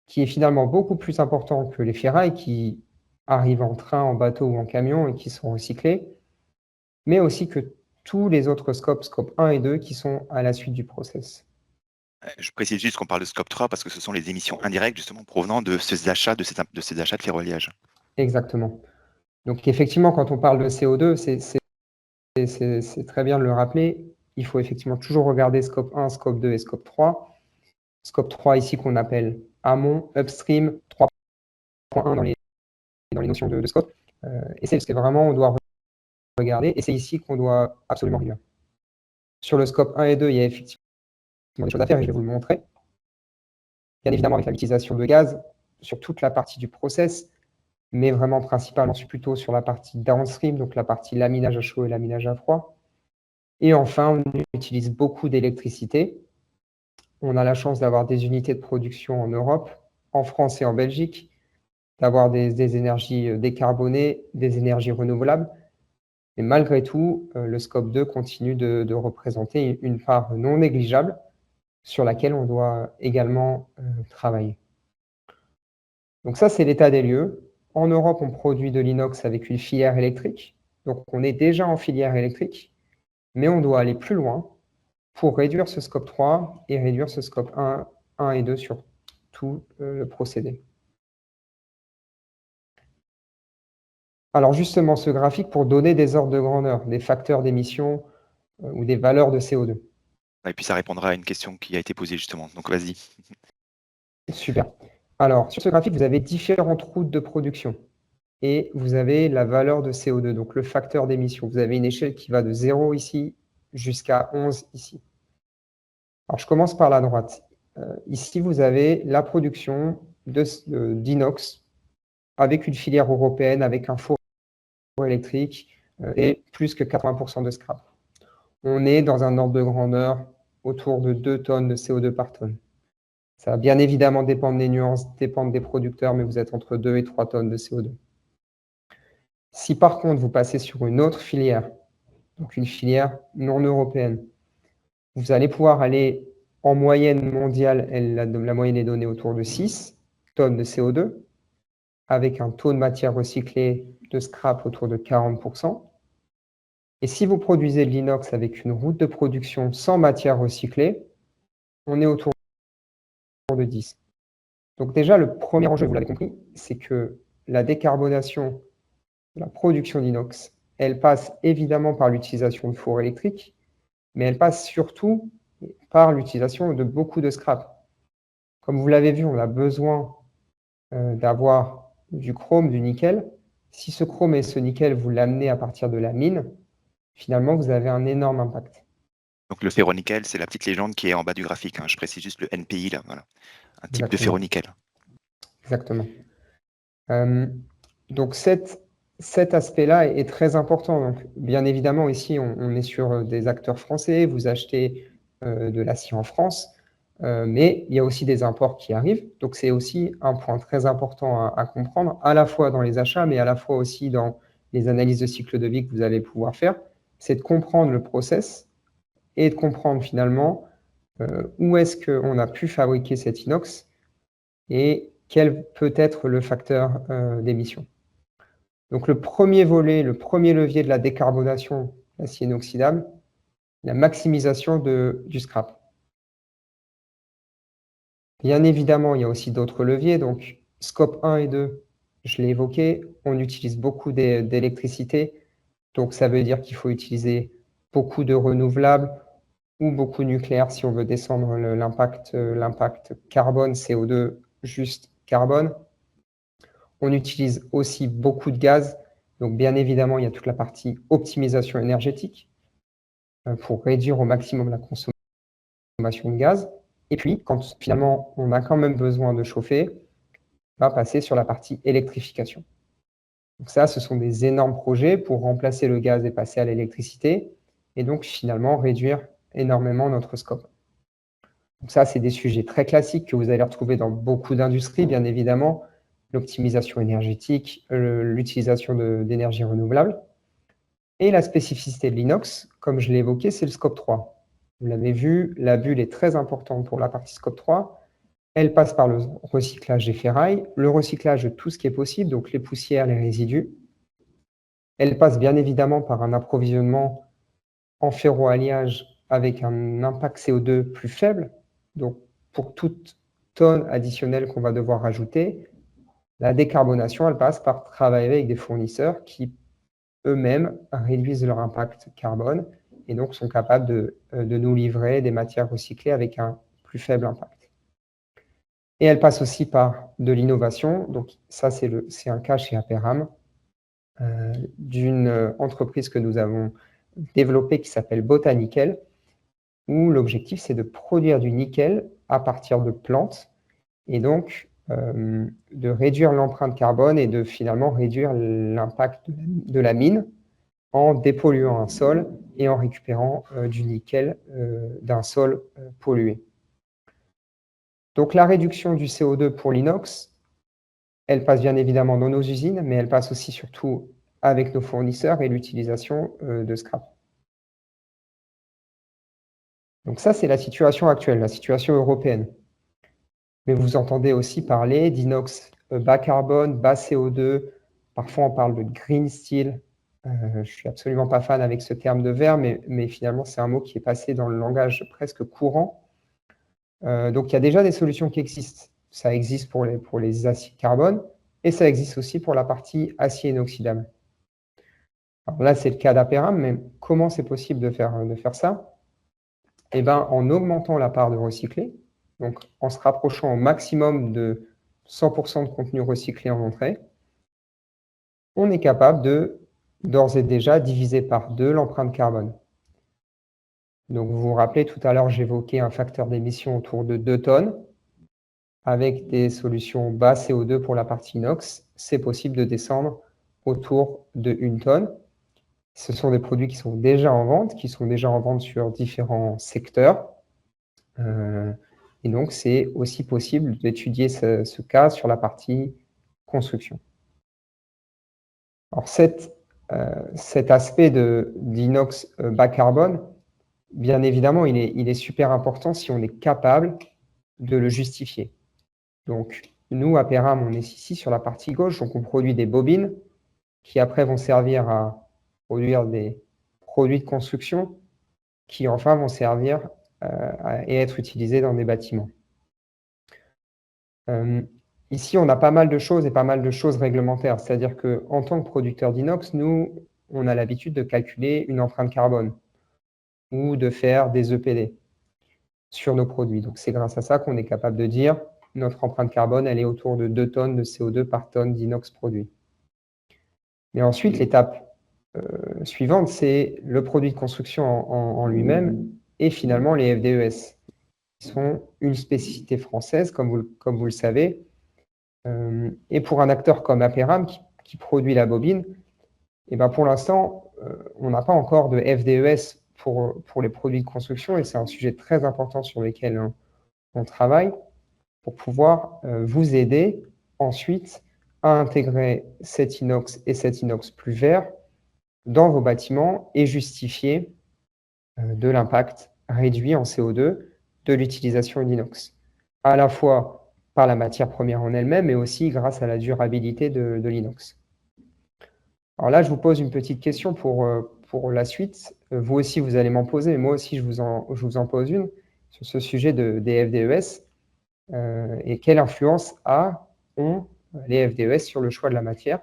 S4: qui est finalement beaucoup plus important que les ferrailles qui arrivent en train, en bateau ou en camion et qui sont recyclés, mais aussi que tous les autres scopes, scope 1 et 2, qui sont à la suite du process.
S2: Je précise juste qu'on parle de scope 3 parce que ce sont les émissions indirectes justement provenant de ces achats de ferro-alliage.
S4: Exactement. Donc effectivement, quand on parle de CO2, c'est très bien de le rappeler. Il faut effectivement toujours regarder scope 1, scope 2 et scope 3. Scope 3 ici qu'on appelle amont, upstream, 3.1 dans les notions de scope. Et c'est ce que vraiment on doit regarder. Et c'est ici qu'on doit absolument réduire. Sur le scope 1 et 2, il y a effectivement des choses à faire et je vais vous le montrer. Bien évidemment avec l'utilisation de gaz sur toute la partie du process, mais vraiment principalement plutôt sur la partie downstream, donc la partie laminage à chaud et laminage à froid. Et enfin, on utilise beaucoup d'électricité. On a la chance d'avoir des unités de production en Europe, en France et en Belgique, d'avoir des énergies décarbonées, des énergies renouvelables. Mais malgré tout, le scope 2 continue de représenter une part non négligeable sur laquelle on doit également travailler. Donc ça, c'est l'état des lieux. En Europe, on produit de l'inox avec une filière électrique. Donc on est déjà en filière électrique, mais on doit aller plus loin pour réduire ce scope 3 et réduire ce scope 1 et 2 sur tout le procédé. Alors justement, ce graphique pour donner des ordres de grandeur, des facteurs d'émission ou des valeurs de CO2.
S2: Et puis ça répondra à une question qui a été posée justement, donc vas-y.
S4: Super. Alors, sur ce graphique, vous avez différentes routes de production et vous avez la valeur de CO2, donc le facteur d'émission. Vous avez une échelle qui va de 0 ici jusqu'à 11 ici. Alors, je commence par la droite. Ici, vous avez la production d'inox avec une filière européenne, avec un four électrique et plus que 80% de scrap. On est dans un ordre de grandeur autour de 2 tonnes de CO2 par tonne. Ça va bien évidemment dépendre des nuances, dépendre des producteurs, mais vous êtes entre 2 et 3 tonnes de CO2. Si par contre, vous passez sur une autre filière, donc une filière non européenne, vous allez pouvoir aller en moyenne mondiale, la moyenne est donnée autour de 6 tonnes de CO2, avec un taux de matière recyclée de scrap autour de 40%. Et si vous produisez de l'inox avec une route de production sans matière recyclée, on est autour de 10. Donc déjà, le premier enjeu, vous l'avez compris, c'est que la décarbonation de la production d'inox, elle passe évidemment par l'utilisation de fours électriques, mais elle passe surtout par l'utilisation de beaucoup de scrap. Comme vous l'avez vu, on a besoin d'avoir du chrome, du nickel. Si ce chrome et ce nickel, vous l'amenez à partir de la mine, finalement, vous avez un énorme impact.
S2: Donc le ferro-nickel, c'est la petite légende qui est en bas du graphique. Je précise juste le NPI, là, voilà. Un type de ferro-nickel.
S4: Exactement. Donc cet aspect-là est très important. Donc, bien évidemment, ici, on est sur des acteurs français. Vous achetez de l'acier en France, mais il y a aussi des imports qui arrivent. Donc, c'est aussi un point très important à comprendre, à la fois dans les achats, mais à la fois aussi dans les analyses de cycle de vie que vous allez pouvoir faire. C'est de comprendre le process et de comprendre finalement où est-ce qu'on a pu fabriquer cet inox et quel peut être le facteur d'émission. Donc le premier volet, le premier levier de la décarbonation de l'acier inoxydable, la maximisation du scrap. Bien évidemment, il y a aussi d'autres leviers. Donc scope 1 et 2, je l'ai évoqué, on utilise beaucoup d'électricité. Donc ça veut dire qu'il faut utiliser beaucoup de renouvelables ou beaucoup de nucléaire si on veut descendre l'impact carbone, CO2, juste carbone. On utilise aussi beaucoup de gaz. Donc, bien évidemment, il y a toute la partie optimisation énergétique pour réduire au maximum la consommation de gaz. Et puis, quand finalement, on a quand même besoin de chauffer, on va passer sur la partie électrification. Donc ça, ce sont des énormes projets pour remplacer le gaz et passer à l'électricité et donc finalement réduire énormément notre scope. Donc ça, c'est des sujets très classiques que vous allez retrouver dans beaucoup d'industries, bien évidemment, l'optimisation énergétique, l'utilisation d'énergie renouvelable. Et la spécificité de l'inox, comme je l'ai évoqué, c'est le scope 3. Vous l'avez vu, la bulle est très importante pour la partie scope 3. Elle passe par le recyclage des ferrailles, le recyclage de tout ce qui est possible, donc les poussières, les résidus. Elle passe bien évidemment par un approvisionnement en ferroalliage avec un impact CO2 plus faible. Donc, pour toute tonne additionnelle qu'on va devoir rajouter, la décarbonation, elle passe par travailler avec des fournisseurs qui eux-mêmes réduisent leur impact carbone et donc sont capables de nous livrer des matières recyclées avec un plus faible impact. Et elle passe aussi par de l'innovation. Donc ça, c'est un cas chez Aperam, d'une entreprise que nous avons développée qui s'appelle Botanickel, où l'objectif, c'est de produire du nickel à partir de plantes et donc de réduire l'empreinte carbone et de finalement réduire l'impact de la mine en dépolluant un sol et en récupérant du nickel d'un sol pollué. Donc la réduction du CO2 pour l'inox, elle passe bien évidemment dans nos usines, mais elle passe aussi surtout avec nos fournisseurs et l'utilisation de scrap. Donc ça, c'est la situation actuelle, la situation européenne. Mais vous entendez aussi parler d'inox bas carbone, bas CO2. Parfois, on parle de green steel. Je ne suis absolument pas fan avec ce terme de vert, mais finalement, c'est un mot qui est passé dans le langage presque courant. Donc, il y a déjà des solutions qui existent. Ça existe pour les aciers carbone et ça existe aussi pour la partie acier inoxydable. Alors là, c'est le cas d'Aperam, mais comment c'est possible de faire ça? Eh bien, en augmentant la part de recyclé, donc en se rapprochant au maximum de 100% de contenu recyclé en entrée, on est capable de, d'ores et déjà, diviser par 2 l'empreinte carbone. Donc, vous vous rappelez, tout à l'heure, j'évoquais un facteur d'émission autour de 2 tonnes. Avec des solutions bas CO2 pour la partie inox, c'est possible de descendre autour de 1 tonne. Ce sont des produits qui sont déjà en vente, sur différents secteurs. Et donc, c'est aussi possible d'étudier ce cas sur la partie construction. Alors, cet aspect d'inox bas carbone, bien évidemment, il est super important si on est capable de le justifier. Donc, nous, à Aperam, on est ici sur la partie gauche, donc on produit des bobines qui après vont servir à produire des produits de construction qui enfin vont servir et être utilisés dans des bâtiments. Ici, on a pas mal de choses et pas mal de choses réglementaires. C'est-à-dire qu'en tant que producteur d'inox, nous, on a l'habitude de calculer une empreinte carbone ou de faire des EPD sur nos produits. Donc, c'est grâce à ça qu'on est capable de dire notre empreinte carbone, elle est autour de 2 tonnes de CO2 par tonne d'inox produit. Mais ensuite, l'étape suivante, c'est le produit de construction en lui-même et finalement les FDES, qui sont une spécificité française, comme vous le savez. Et pour un acteur comme Aperam, qui produit la bobine, et ben pour l'instant, on n'a pas encore de FDES pour les produits de construction, et c'est un sujet très important sur lequel on travaille pour pouvoir vous aider ensuite à intégrer cet inox et cet inox plus vert dans vos bâtiments et justifier de l'impact réduit en CO2 de l'utilisation de l'inox, à la fois par la matière première en elle-même, mais aussi grâce à la durabilité de l'inox. Alors là, je vous pose une petite question pour la suite. Vous aussi, vous allez m'en poser, mais moi aussi, je vous en pose une sur ce sujet des FDES. Et quelle influence ont les FDES sur le choix de la matière,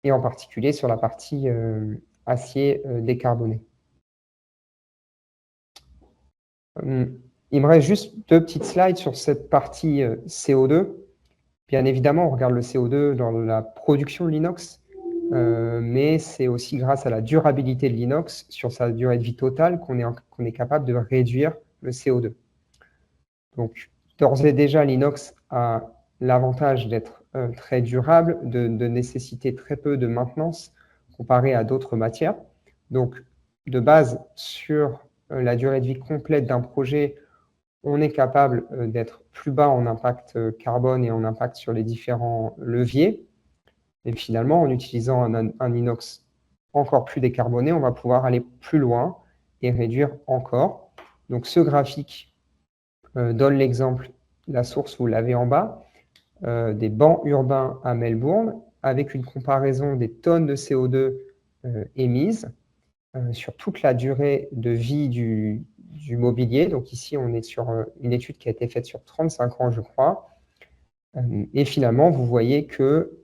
S4: et en particulier sur la partie acier décarboné. Il me reste juste 2 petites slides sur cette partie CO2. Bien évidemment, on regarde le CO2 dans la production de l'inox, mais c'est aussi grâce à la durabilité de l'inox sur sa durée de vie totale qu'on est capable de réduire le CO2. Donc, d'ores et déjà, l'inox a l'avantage d'être très durable, de nécessiter très peu de maintenance comparé à d'autres matières. Donc, de base, sur la durée de vie complète d'un projet, on est capable d'être plus bas en impact carbone et en impact sur les différents leviers. Et finalement, en utilisant un inox encore plus décarboné, on va pouvoir aller plus loin et réduire encore. Donc, ce graphique donne l'exemple, la source, vous l'avez en bas, des bancs urbains à Melbourne, avec une comparaison des tonnes de CO2 émises sur toute la durée de vie du mobilier. Donc ici, on est sur une étude qui a été faite sur 35 ans, je crois. Et finalement, vous voyez que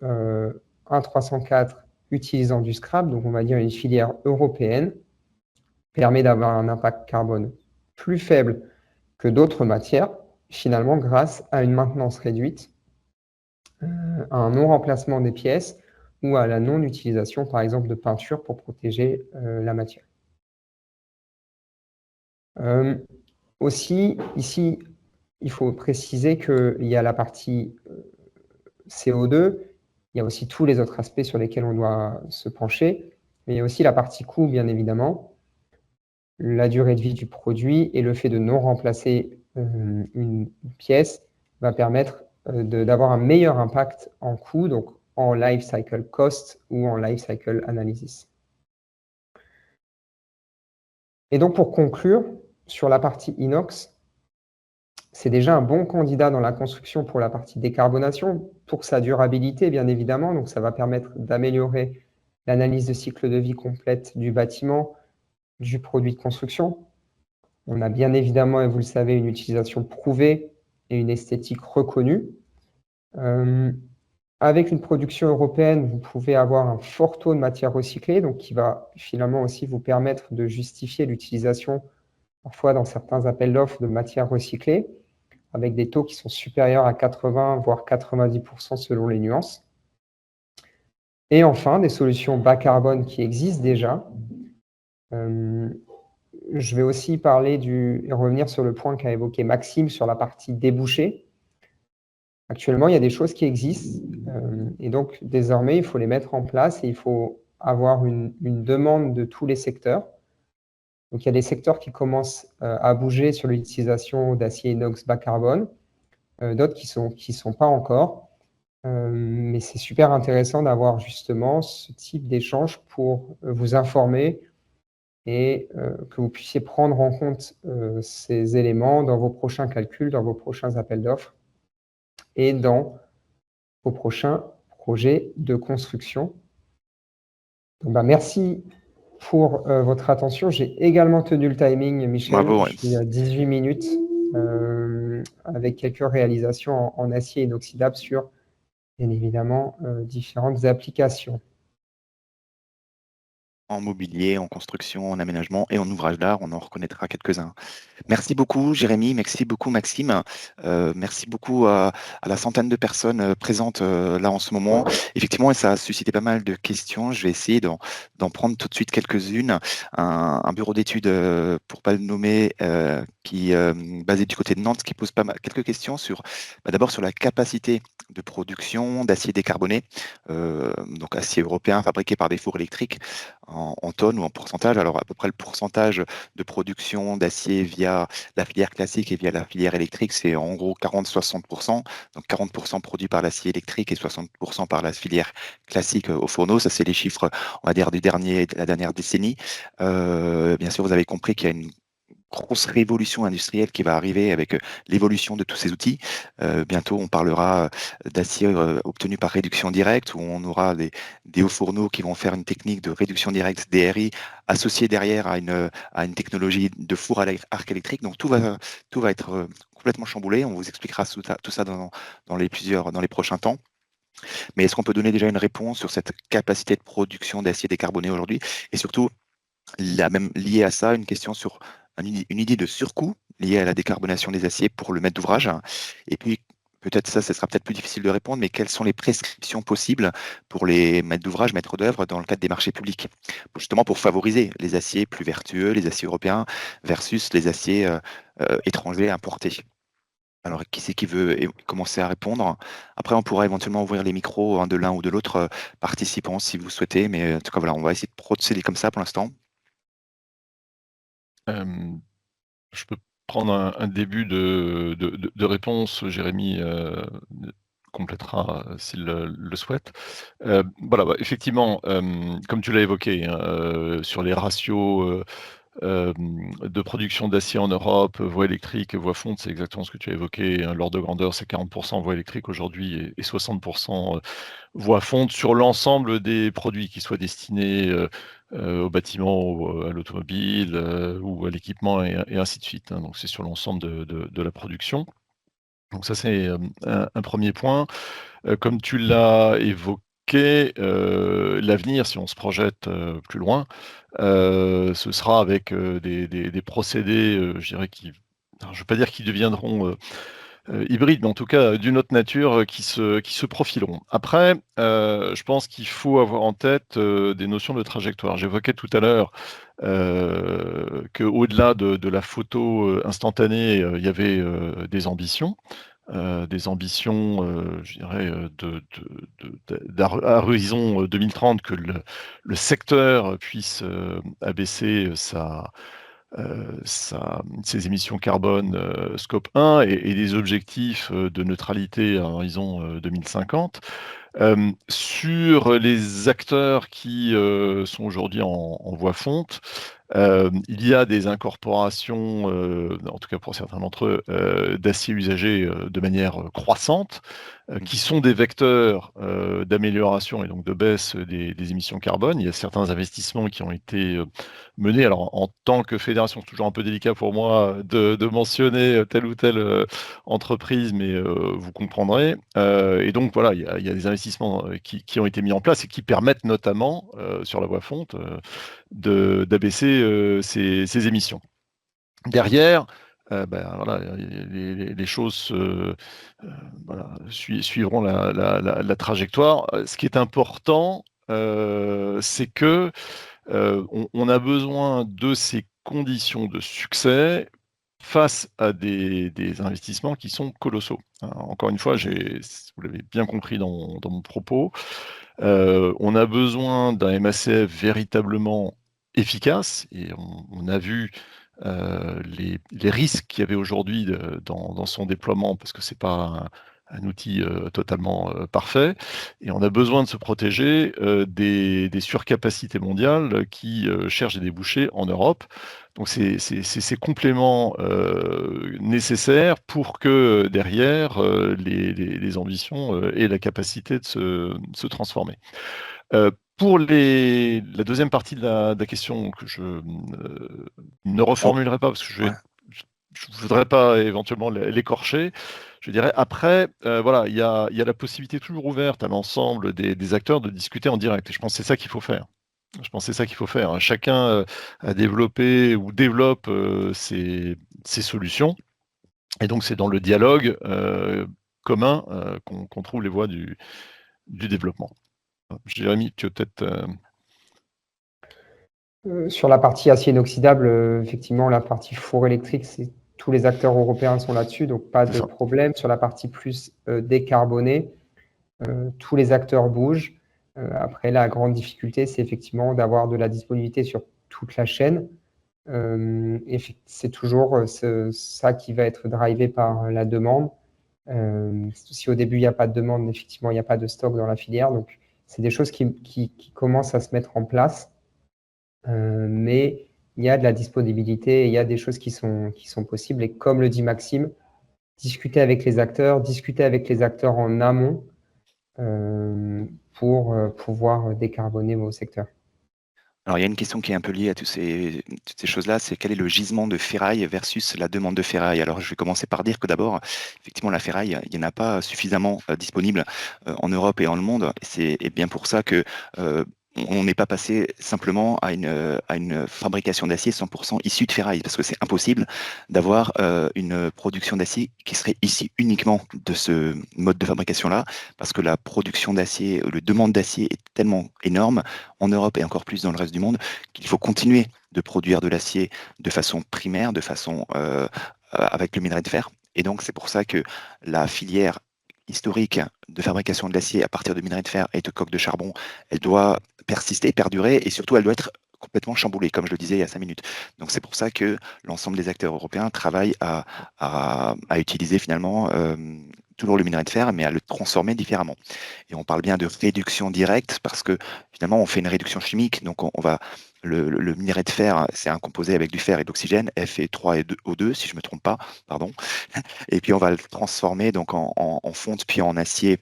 S4: 1,304 utilisant du scrap, donc on va dire une filière européenne, permet d'avoir un impact carbone plus faible que d'autres matières, finalement grâce à une maintenance réduite, à un non-remplacement des pièces ou à la non-utilisation, par exemple, de peinture pour protéger la matière. Aussi, ici, il faut préciser qu'il y a la partie CO2, il y a aussi tous les autres aspects sur lesquels on doit se pencher, mais il y a aussi la partie coût, bien évidemment, la durée de vie du produit et le fait de non remplacer une pièce va permettre d'avoir un meilleur impact en coût, donc en life cycle cost ou en life cycle analysis. Et donc pour conclure, sur la partie inox, c'est déjà un bon candidat dans la construction pour la partie décarbonation, pour sa durabilité bien évidemment, donc ça va permettre d'améliorer l'analyse de cycle de vie complète du bâtiment, du produit de construction. On a bien évidemment, et vous le savez, une utilisation prouvée et une esthétique reconnue. Avec une production européenne, vous pouvez avoir un fort taux de matière recyclée, donc qui va finalement aussi vous permettre de justifier l'utilisation, parfois dans certains appels d'offres, de matières recyclées, avec des taux qui sont supérieurs à 80, voire 90% selon les nuances. Et enfin, des solutions bas carbone qui existent déjà. Je vais aussi revenir sur le point qu'a évoqué Maxime sur la partie débouchés. Actuellement, il y a des choses qui existent et donc désormais, il faut les mettre en place et il faut avoir une demande de tous les secteurs. Donc, il y a des secteurs qui commencent à bouger sur l'utilisation d'acier inox bas carbone, d'autres qui sont pas encore. Mais c'est super intéressant d'avoir justement ce type d'échange pour vous informer et que vous puissiez prendre en compte ces éléments dans vos prochains calculs, dans vos prochains appels d'offres et dans vos prochains projets de construction. Donc, merci pour votre attention. J'ai également tenu le timing, Michel.
S2: Bravo, ouais.
S4: Je suis à 18 minutes avec quelques réalisations en acier inoxydable sur, bien évidemment, différentes applications.
S2: En mobilier, en construction, en aménagement et en ouvrage d'art, on en reconnaîtra quelques-uns. Merci beaucoup Jérémy, merci beaucoup Maxime, merci beaucoup à la centaine de personnes présentes là en ce moment. Effectivement, ça a suscité pas mal de questions, je vais essayer d'en prendre tout de suite quelques-unes. Un bureau d'études, pour pas le nommer, qui basé du côté de Nantes, qui pose quelques questions sur, d'abord sur la capacité de production d'acier décarboné, donc acier européen fabriqué par des fours électriques, en tonnes ou en pourcentage. Alors à peu près le pourcentage de production d'acier via la filière classique et via la filière électrique, c'est en gros 40-60%. Donc 40% produit par l'acier électrique et 60% par la filière classique au fourneau. Ça, c'est les chiffres, on va dire, de la dernière décennie. Bien sûr, vous avez compris qu'il y a une grosse révolution industrielle qui va arriver avec l'évolution de tous ces outils. Bientôt, on parlera d'acier obtenu par réduction directe, où on aura des hauts fourneaux qui vont faire une technique de réduction directe DRI associée derrière à une technologie de four à arc électrique. Donc tout va être complètement chamboulé. On vous expliquera tout ça dans les prochains temps. Mais est-ce qu'on peut donner déjà une réponse sur cette capacité de production d'acier décarboné aujourd'hui? Et surtout, même lié à ça, une question sur une idée de surcoût liée à la décarbonation des aciers pour le maître d'ouvrage. Et puis, peut-être ça sera peut-être plus difficile de répondre, mais quelles sont les prescriptions possibles pour les maîtres d'ouvrage, maîtres d'œuvre dans le cadre des marchés publics, justement pour favoriser les aciers plus vertueux, les aciers européens, versus les aciers étrangers importés. Alors, qui c'est qui veut commencer à répondre? Après, on pourra éventuellement ouvrir les micros de l'un ou de l'autre participant si vous souhaitez, mais en tout cas, voilà, on va essayer de procéder comme ça pour l'instant.
S3: Je peux prendre un début de réponse. Jérémy complétera s'il le souhaite. Voilà, effectivement, comme tu l'as évoqué, hein, sur les ratios de production d'acier en Europe, voie électrique, voie fonte, c'est exactement ce que tu as évoqué, hein. L'ordre de grandeur, c'est 40% voie électrique aujourd'hui et 60% voie fonte sur l'ensemble des produits qui soient destinés au bâtiment, à l'automobile ou à l'équipement et ainsi de suite, hein. Donc c'est sur l'ensemble de la production. Donc ça, c'est un premier point. Comme tu l'as évoqué, l'avenir, si on se projette plus loin, ce sera avec des procédés, je dirais alors je ne veux pas dire qu'ils deviendront hybrides, mais en tout cas d'une autre nature qui se profileront. Après, je pense qu'il faut avoir en tête des notions de trajectoire. J'évoquais tout à l'heure qu'au-delà de la photo instantanée, il y avait des ambitions. Je dirais, à horizon 2030, que le secteur puisse abaisser ses émissions carbone scope 1 et des objectifs de neutralité à horizon 2050. Sur les acteurs qui sont aujourd'hui en voie fonte, il y a des incorporations, en tout cas pour certains d'entre eux, d'acier usagé de manière croissante, qui sont des vecteurs d'amélioration et donc de baisse des émissions carbone. Il y a certains investissements qui ont été menés. Alors, en tant que fédération, c'est toujours un peu délicat pour moi de mentionner telle ou telle entreprise, mais vous comprendrez. Et donc, voilà, il y a des investissements qui ont été mis en place et qui permettent notamment, sur la voie fonte, d'abaisser ses émissions. Derrière, voilà, les choses voilà, suivront la trajectoire. Ce qui est important, c'est que on a besoin de ces conditions de succès face à des investissements qui sont colossaux, hein. Encore une fois, vous l'avez bien compris dans mon propos, on a besoin d'un MACF véritablement efficace et on a vu les risques qu'il y avait aujourd'hui dans son déploiement, parce que c'est pas un outil totalement parfait, et on a besoin de se protéger des surcapacités mondiales qui cherchent des débouchés en Europe. Donc c'est ces compléments nécessaires pour que derrière les ambitions aient la capacité de se transformer. Pour la deuxième partie de la question, que je ne reformulerai pas parce que je ne voudrais pas éventuellement l'écorcher. Je dirais après, voilà, il y a la possibilité toujours ouverte à l'ensemble des acteurs de discuter en direct. Et je pense que c'est ça qu'il faut faire. Je pense que c'est ça qu'il faut faire, hein. Chacun a développé ou développe ses solutions. Et donc, c'est dans le dialogue commun qu'on trouve les voies du développement. Jérémy, tu veux peut-être...
S4: Sur la partie acier inoxydable, effectivement, la partie four électrique, tous les acteurs européens sont là-dessus, donc pas de problème. Sur la partie plus décarbonée, tous les acteurs bougent. Après, la grande difficulté, c'est effectivement d'avoir de la disponibilité sur toute la chaîne. Et c'est toujours ça qui va être drivé par la demande. Si au début, il n'y a pas de demande, effectivement, il n'y a pas de stock dans la filière. Donc, c'est des choses qui commencent à se mettre en place. Mais il y a de la disponibilité, il y a des choses qui sont possibles. Et comme le dit Maxime, discuter avec les acteurs en amont pour pouvoir décarboner vos secteurs.
S2: Alors, il y a une question qui est un peu liée à toutes ces choses-là, c'est quel est le gisement de ferraille versus la demande de ferraille. Alors, je vais commencer par dire que d'abord, effectivement, la ferraille, il n'y en a pas suffisamment disponible en Europe et dans le monde. C'est bien pour ça que on n'est pas passé simplement à une fabrication d'acier 100% issue de ferraille, parce que c'est impossible d'avoir une production d'acier qui serait issue uniquement de ce mode de fabrication-là, parce que la production d'acier, le demande d'acier est tellement énorme en Europe et encore plus dans le reste du monde, qu'il faut continuer de produire de l'acier de façon primaire, de façon avec le minerai de fer. Et donc, c'est pour ça que la filière historique de fabrication de l'acier à partir de minerai de fer et de coque de charbon, elle doit persister, perdurer, et surtout, elle doit être complètement chamboulée, comme je le disais il y a 5 minutes. Donc, c'est pour ça que l'ensemble des acteurs européens travaillent à utiliser finalement toujours le minerai de fer, mais à le transformer différemment. Et on parle bien de réduction directe parce que finalement, on fait une réduction chimique. Donc, on va le minerai de fer, c'est un composé avec du fer et d'oxygène, Fe3O2, si je ne me trompe pas, pardon. Et puis, on va le transformer donc en fonte puis en acier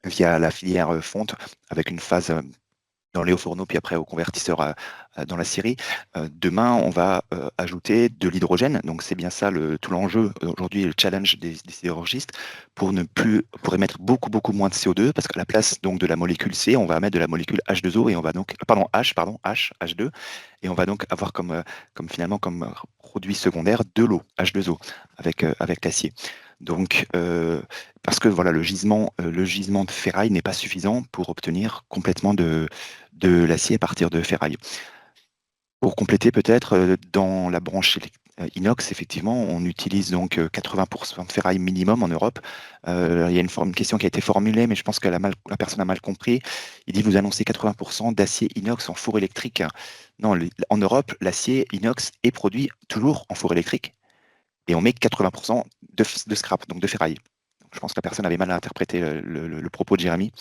S2: via la filière fonte avec une phase dans les hauts fourneaux, puis après au convertisseur dans la scierie. Demain, on va ajouter de l'hydrogène. Donc, c'est bien ça tout l'enjeu aujourd'hui, le challenge des sidérurgistes, pour émettre beaucoup, beaucoup moins de CO2, parce qu'à la place donc de la molécule C, on va mettre de la molécule H2O et on va donc, H2, et on va donc avoir comme produit secondaire de l'eau, H2O, avec l'acier. Donc, parce que voilà, le gisement de ferraille n'est pas suffisant pour obtenir complètement de l'acier à partir de ferraille. Pour compléter peut-être, dans la branche inox, effectivement, on utilise donc 80% de ferraille minimum en Europe. Il y a une question qui a été formulée, mais je pense que la personne a mal compris. Il dit, vous annoncez 80% d'acier inox en four électrique. Non, en Europe, l'acier inox est produit toujours en four électrique et on met 80% de scrap, donc de ferraille. Donc, je pense que la personne avait mal interprété le propos de Jérémy.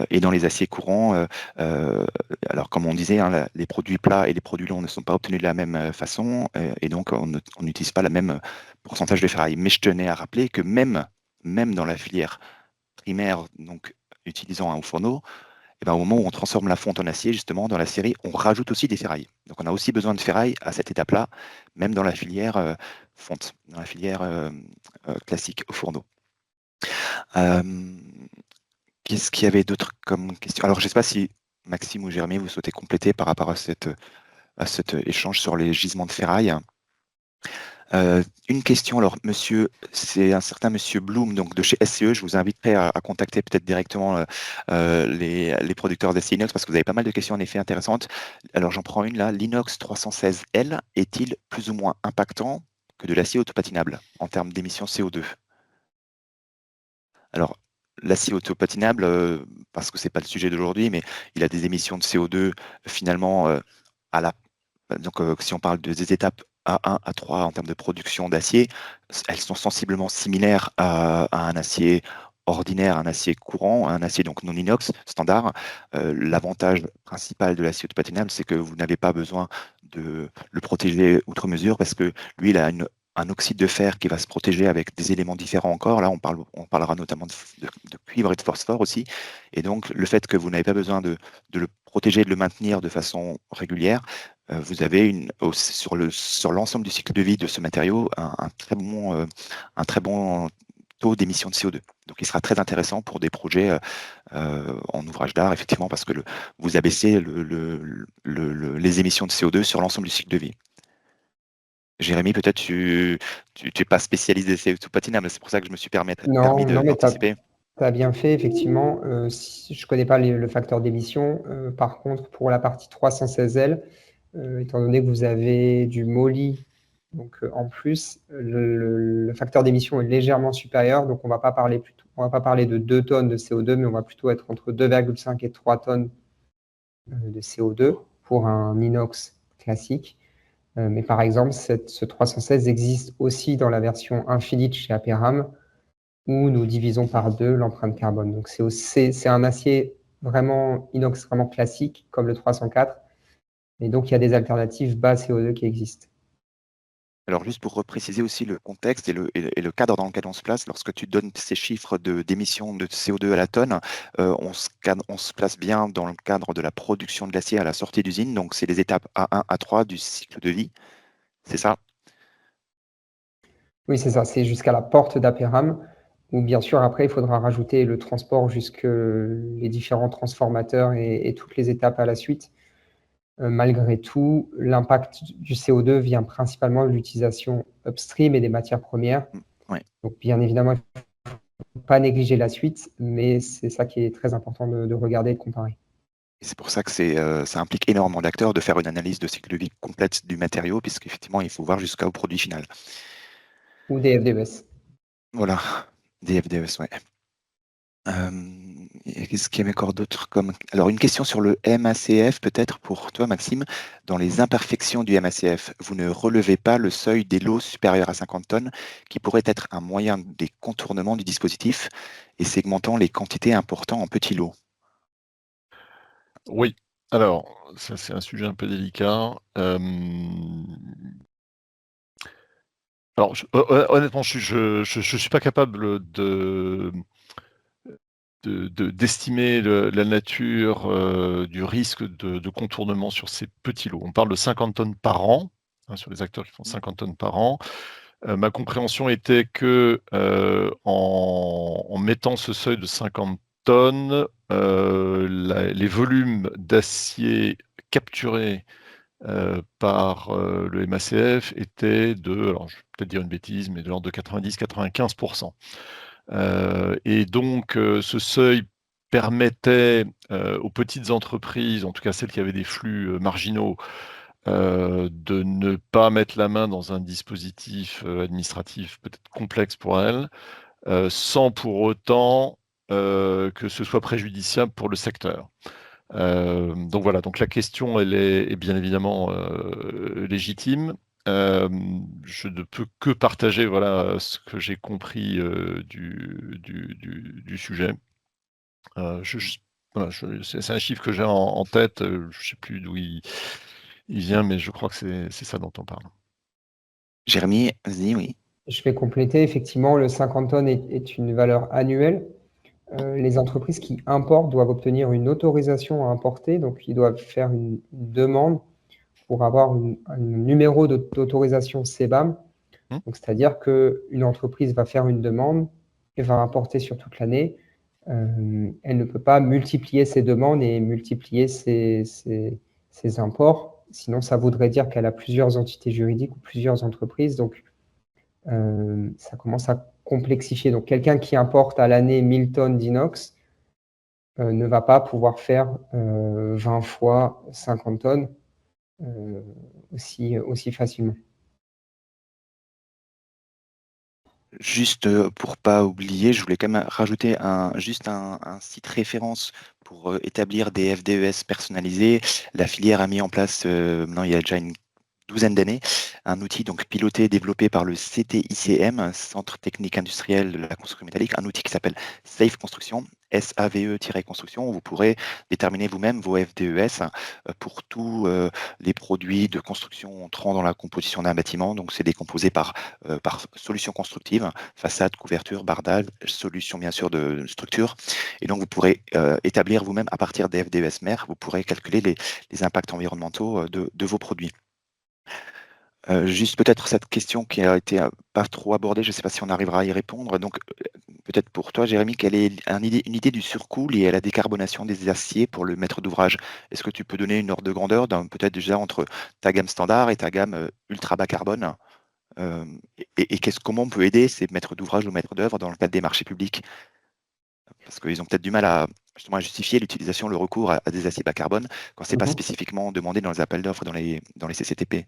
S2: Et dans les aciers courants, alors comme on disait, hein, les produits plats et les produits longs ne sont pas obtenus de la même façon, et donc on n'utilise pas le même pourcentage de ferraille. Mais je tenais à rappeler que même dans la filière primaire, donc utilisant un haut fourneau, et ben, au moment où on transforme la fonte en acier, justement, dans la scierie, on rajoute aussi des ferrailles. Donc on a aussi besoin de ferraille à cette étape-là, même dans la filière fonte, dans la filière classique au fourneau. Qu'est-ce qu'il y avait d'autre comme question? Alors, je ne sais pas si Maxime ou Jérémy, vous souhaitez compléter par rapport à cet échange sur les gisements de ferraille. Une question, alors, c'est un certain monsieur Bloom, donc de chez SCE. Je vous inviterai à contacter peut-être directement les producteurs d'acier inox parce que vous avez pas mal de questions en effet intéressantes. Alors, j'en prends une là. L'inox 316L est-il plus ou moins impactant que de l'acier autopatinable en termes d'émissions CO2? Alors, l'acier autopatinable, parce que c'est pas le sujet d'aujourd'hui, mais il a des émissions de CO2 finalement donc si on parle des étapes A1, A3 en termes de production d'acier, elles sont sensiblement similaires à un acier ordinaire, un acier courant, un acier donc non inox standard. L'avantage principal de l'acier autopatinable, c'est que vous n'avez pas besoin de le protéger outre mesure parce que lui, il a un oxyde de fer qui va se protéger avec des éléments différents encore. Là, on parlera notamment de cuivre et de phosphore aussi. Et donc, le fait que vous n'avez pas besoin de le protéger, de le maintenir de façon régulière, vous avez sur l'ensemble du cycle de vie de ce matériau un très bon taux d'émission de CO2. Donc, il sera très intéressant pour des projets en ouvrage d'art, effectivement, parce que vous abaissez les émissions de CO2 sur l'ensemble du cycle de vie. Jérémy, peut-être tu n'es pas spécialisé sous patinable, c'est pour ça que je me suis permis d'anticiper.
S4: Tu as bien fait, effectivement. Je ne connais pas le facteur d'émission. Par contre, pour la partie 316L, étant donné que vous avez du moly, donc en plus, le facteur d'émission est légèrement supérieur. Donc, on ne va pas parler de 2 tonnes de CO2, mais on va plutôt être entre 2,5 et 3 tonnes de CO2 pour un inox classique. Mais par exemple, ce 316 existe aussi dans la version Infinite chez Aperam, où nous divisons par 2 l'empreinte carbone. Donc, c'est un acier vraiment inox, vraiment classique, comme le 304, Et donc, il y a des alternatives bas CO2 qui existent.
S2: Alors, juste pour repréciser aussi le contexte et le cadre dans lequel on se place, lorsque tu donnes ces chiffres d'émissions de CO2 à la tonne, on se place bien dans le cadre de la production de l'acier à la sortie d'usine. Donc, c'est les étapes A1, A3 du cycle de vie. C'est ça?
S4: Oui, c'est ça, c'est jusqu'à la porte d'Aperam, où bien sûr, après, il faudra rajouter le transport jusque les différents transformateurs et toutes les étapes à la suite. Malgré tout, l'impact du CO2 vient principalement de l'utilisation upstream et des matières premières.
S2: Ouais.
S4: Donc, bien évidemment, il ne faut pas négliger la suite, mais c'est ça qui est très important de regarder et de comparer.
S2: Et c'est pour ça que ça implique énormément d'acteurs de faire une analyse de cycle de vie complète du matériau, puisqu'effectivement, il faut voir jusqu'au produit final.
S4: Ou des FDES.
S2: Voilà, des FDES, ouais. Qu'est-ce qu'il y avait encore d'autre comme... Alors, une question sur le MACF, peut-être pour toi, Maxime. Dans les imperfections du MACF, vous ne relevez pas le seuil des lots supérieurs à 50 tonnes, qui pourrait être un moyen des contournements du dispositif et segmentant les quantités importantes en petits lots.
S3: Oui, alors, ça c'est un sujet un peu délicat. Alors, honnêtement, je suis pas capable d'estimer la nature du risque de contournement sur ces petits lots. On parle de 50 tonnes par an, hein, sur les acteurs qui font 50 tonnes par an. Ma compréhension était que en mettant ce seuil de 50 tonnes, les volumes d'acier capturés par le MACF étaient alors je vais peut-être dire une bêtise, mais de l'ordre de 90-95%. Et donc, ce seuil permettait aux petites entreprises, en tout cas celles qui avaient des flux marginaux, de ne pas mettre la main dans un dispositif administratif peut-être complexe pour elles, sans pour autant que ce soit préjudiciable pour le secteur. Donc voilà, donc la question elle est bien évidemment légitime. Je ne peux que partager voilà, ce que j'ai compris du sujet. Voilà, c'est un chiffre que j'ai en tête, je ne sais plus d'où il vient, mais je crois que c'est ça dont on parle.
S2: Jérémy, vas-y, oui.
S4: Je vais compléter, effectivement, le 50 tonnes est une valeur annuelle. Les entreprises qui importent doivent obtenir une autorisation à importer, donc ils doivent faire une demande pour avoir un numéro d'autorisation CBAM. Donc, c'est-à-dire qu'une entreprise va faire une demande et va importer sur toute l'année. Elle ne peut pas multiplier ses demandes et multiplier ses imports. Sinon, ça voudrait dire qu'elle a plusieurs entités juridiques ou plusieurs entreprises. Donc, ça commence à complexifier. Donc, quelqu'un qui importe à l'année 1000 tonnes d'inox ne va pas pouvoir faire 20 fois 50 tonnes aussi facilement.
S2: Juste pour pas oublier, je voulais quand même rajouter juste un site référence pour établir des FDES personnalisés. La filière a mis en place, maintenant il y a déjà une douzaine d'années, un outil donc piloté, développé par le CTICM, Centre Technique Industriel de la Construction Métallique, un outil qui s'appelle Safe Construction, SAVE-construction, où vous pourrez déterminer vous-même vos FDES pour tous les produits de construction entrant dans la composition d'un bâtiment. Donc c'est décomposé par solution constructive, façade, couverture, bardage, solution bien sûr de structure. Et donc vous pourrez établir vous-même à partir des FDES mères, vous pourrez calculer les impacts environnementaux de vos produits. Juste peut-être cette question qui a été pas trop abordée, je ne sais pas si on arrivera à y répondre. Donc, peut-être pour toi, Jérémy, quelle est une idée du surcoût lié à la décarbonation des aciers pour le maître d'ouvrage? Est-ce que tu peux donner une ordre de grandeur, peut-être déjà entre ta gamme standard et ta gamme ultra bas carbone? Et comment on peut aider ces maîtres d'ouvrage ou maîtres d'œuvre dans le cadre des marchés publics? Parce qu'ils ont peut-être du mal à justement à justifier l'utilisation, le recours à des aciers bas carbone quand ce n'est pas spécifiquement demandé dans les appels d'offres dans les CCTP.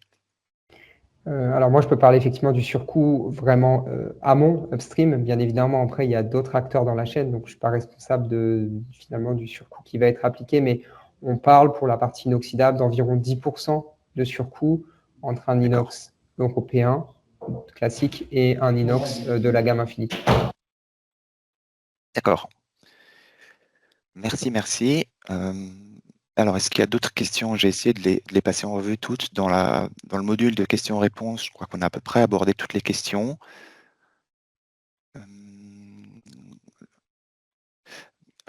S4: Alors moi, je peux parler effectivement du surcoût vraiment amont, upstream. Bien évidemment, après, il y a d'autres acteurs dans la chaîne, donc je ne suis pas responsable finalement du surcoût qui va être appliqué, mais on parle pour la partie inoxydable d'environ 10% de surcoût entre un inox européen classique et un inox de la gamme Infinity.
S2: D'accord. Merci. Alors, est-ce qu'il y a d'autres questions? J'ai essayé de les passer en revue toutes. Dans le module de questions-réponses, je crois qu'on a à peu près abordé toutes les questions.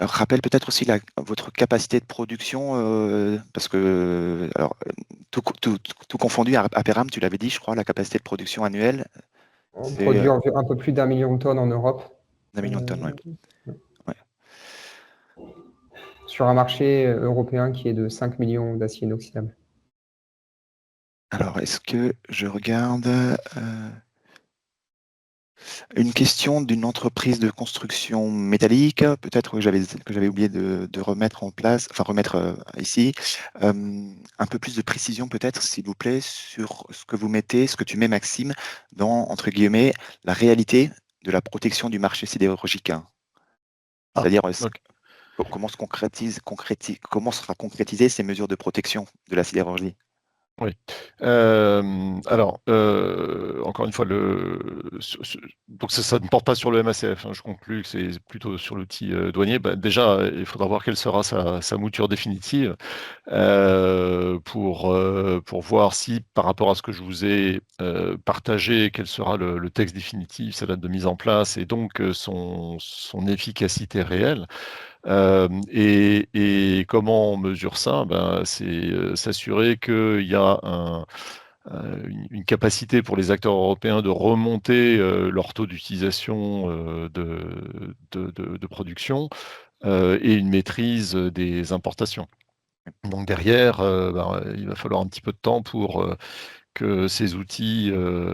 S2: Rappelle peut-être aussi votre capacité de production, parce que, alors, tout confondu, Aperam, tu l'avais dit, je crois, la capacité de production annuelle,
S4: On
S2: c'est
S4: produit un peu plus d'1 million de tonnes en Europe.
S2: 1 million de tonnes, ouais. Ouais.
S4: Sur un marché européen qui est de 5 millions d'acier inoxydable.
S2: Alors, est-ce que je regarde une question d'une entreprise de construction métallique, peut-être que j'avais oublié de remettre en place, enfin remettre ici. Un peu plus de précision peut-être, s'il vous plaît, sur ce que vous mettez, ce que tu mets, Maxime, dans, entre guillemets, la réalité de la protection du marché sidérurgique. C'est-à-dire,
S3: Ok.
S2: comment comment sera concrétisée ces mesures de protection de la sidérurgie?
S3: Oui. Alors, encore une fois, donc ça ne porte pas sur le MACF, hein, je conclus que c'est plutôt sur l'outil douanier. Bah, déjà, il faudra voir quelle sera sa mouture définitive pour voir si, par rapport à ce que je vous ai partagé, quel sera le texte définitif, sa date de mise en place et donc son efficacité réelle. Et comment on mesure ça? Ben, c'est s'assurer qu'il y a une capacité pour les acteurs européens de remonter leur taux d'utilisation de production et une maîtrise des importations. Donc derrière, ben, il va falloir un petit peu de temps pour que ces outils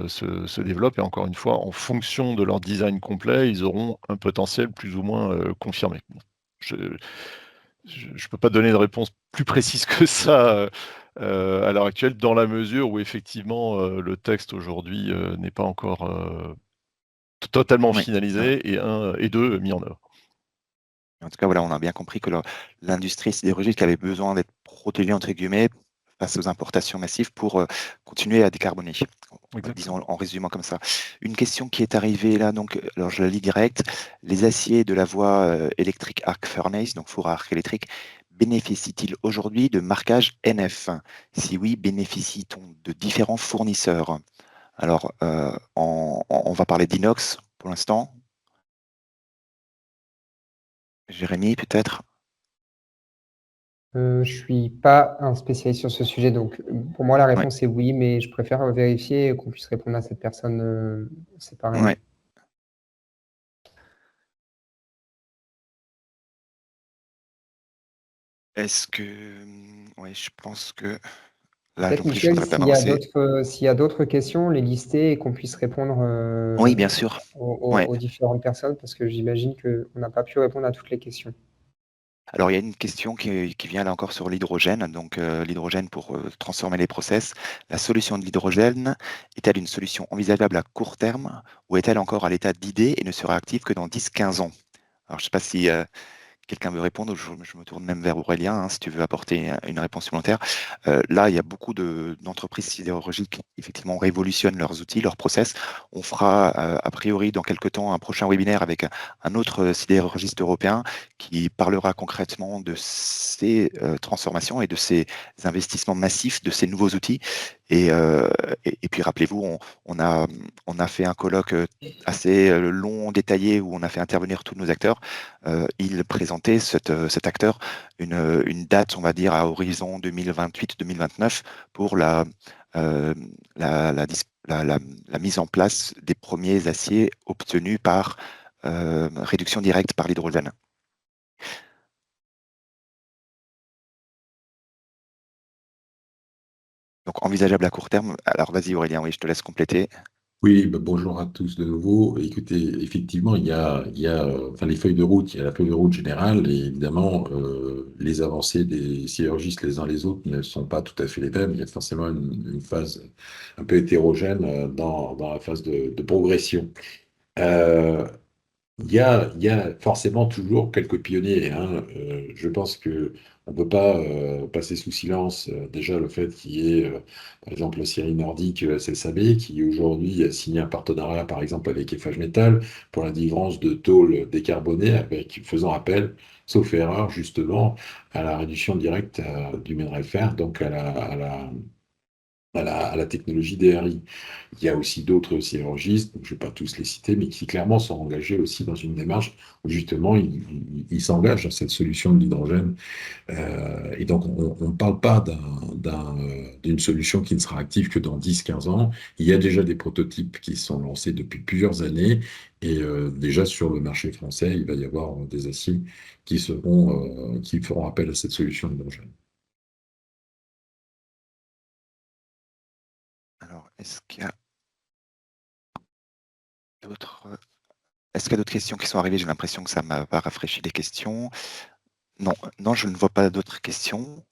S3: se développent. Et encore une fois, en fonction de leur design complet, ils auront un potentiel plus ou moins confirmé. Bon, je ne peux pas donner de réponse plus précise que ça à l'heure actuelle, dans la mesure où effectivement le texte aujourd'hui n'est pas encore totalement
S2: Oui. Ah,
S3: finalisé et deux mis en œuvre.
S2: en tout cas, voilà, on a bien compris que l'industrie sidérurgique avait besoin d'être protégée, entre guillemets, face aux importations massives pour continuer à décarboner.
S3: Exactement.
S2: Disons en résumant comme ça. Une question qui est arrivée là, donc, alors je la lis direct. Les aciers de la voie électrique arc furnace, donc four à arc électrique, bénéficient-ils aujourd'hui de marquage NF? Si oui, bénéficie-t-on de différents fournisseurs? Alors, on va parler d'inox pour l'instant. Jérémy, peut-être?
S4: Je suis pas un spécialiste sur ce sujet, donc pour moi, la
S2: Ouais,
S4: réponse est oui, mais je préfère vérifier et qu'on puisse répondre à cette personne séparément.
S2: ouais. Est-ce que, ouais, je pense que là
S4: Peut-être,
S2: non plus, je
S4: Michel,
S2: voudrais pas m'avancer.
S4: s'il y a d'autres questions, les lister et qu'on puisse répondre
S2: Oui, bien sûr. Ouais.
S4: aux différentes personnes, parce que j'imagine qu'on n'a pas pu répondre à toutes les questions.
S2: Alors, il y a une question qui vient là encore sur l'hydrogène. Donc, l'hydrogène pour transformer les process. La solution de l'hydrogène est-elle une solution envisageable à court terme ou est-elle encore à l'état d'idée et ne sera active que dans 10-15 ans? Alors, je ne sais pas si quelqu'un veut répondre, ou je me tourne même vers Aurélien, hein, si tu veux apporter une réponse supplémentaire. Là, il y a beaucoup d'entreprises sidérurgiques qui, effectivement, révolutionnent leurs outils, leurs process. On fera, a priori, dans quelques temps, un prochain webinaire avec un autre sidérurgiste européen qui parlera concrètement de ces transformations et de ces investissements massifs, de ces nouveaux outils. Et, et puis, rappelez-vous, on a fait un colloque assez long, détaillé, où on a fait intervenir tous nos acteurs. Il présentait cet acteur une date, on va dire, à horizon 2028-2029 pour euh, la, la, dis- la mise en place des premiers aciers obtenus par réduction directe par l'hydrogène. Donc envisageable à court terme. Alors vas-y Aurélien, oui, je te laisse compléter.
S1: Oui, bah, bonjour à tous de nouveau. Écoutez, effectivement, enfin, les feuilles de route, il y a la feuille de route générale, et évidemment, les avancées des sidérurgistes les uns les autres ne sont pas tout à fait les mêmes. Il y a forcément une phase un peu hétérogène dans la phase de progression. Euh, Il y a forcément toujours quelques pionniers, hein. Je pense que on ne peut pas passer sous silence déjà le fait qu'il y ait, par exemple, la série nordique SSAB qui aujourd'hui a signé un partenariat, par exemple, avec Eiffage Métal pour la délivrance de tôles décarbonées, faisant appel, sauf erreur, justement, à la réduction directe du minerai de fer, donc à la technologie DRI. Il y a aussi d'autres sidérurgistes, je ne vais pas tous les citer, mais qui clairement sont engagés aussi dans une démarche où justement ils s'engagent dans cette solution de l'hydrogène. Et donc on ne parle pas d'une solution qui ne sera active que dans 10-15 ans. Il y a déjà des prototypes qui sont lancés depuis plusieurs années et déjà sur le marché français, il va y avoir des aciers qui feront appel à cette solution d'hydrogène.
S2: Alors, est-ce qu'il y a d'autres questions qui sont arrivées? J'ai l'impression que ça m'a pas rafraîchi les questions. Non, non, je ne vois pas d'autres questions.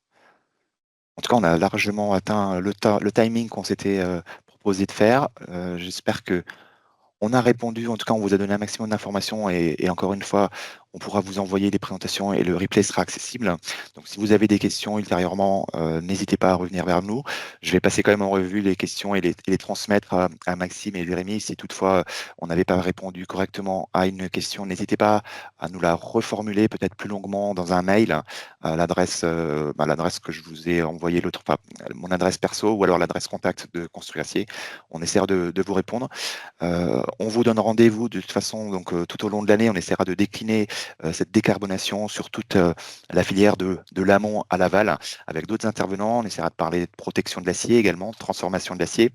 S2: En tout cas, on a largement atteint le timing qu'on s'était proposé de faire. J'espère que on a répondu, en tout cas, on vous a donné un maximum d'informations et encore une fois, on pourra vous envoyer les présentations et le replay sera accessible. Donc, si vous avez des questions ultérieurement, n'hésitez pas à revenir vers nous. Je vais passer quand même en revue les questions et les transmettre à Maxime et Jérémy. Si toutefois on n'avait pas répondu correctement à une question, n'hésitez pas à nous la reformuler peut-être plus longuement dans un mail à l'adresse que je vous ai envoyée l'autre, enfin, mon adresse perso ou alors l'adresse contact de Construacier. On essaiera de vous répondre. On vous donne rendez-vous de toute façon, donc tout au long de l'année, on essaiera de décliner cette décarbonation sur toute la filière de l'amont à l'aval avec d'autres intervenants. On essaiera de parler de protection de l'acier également, de transformation de l'acier.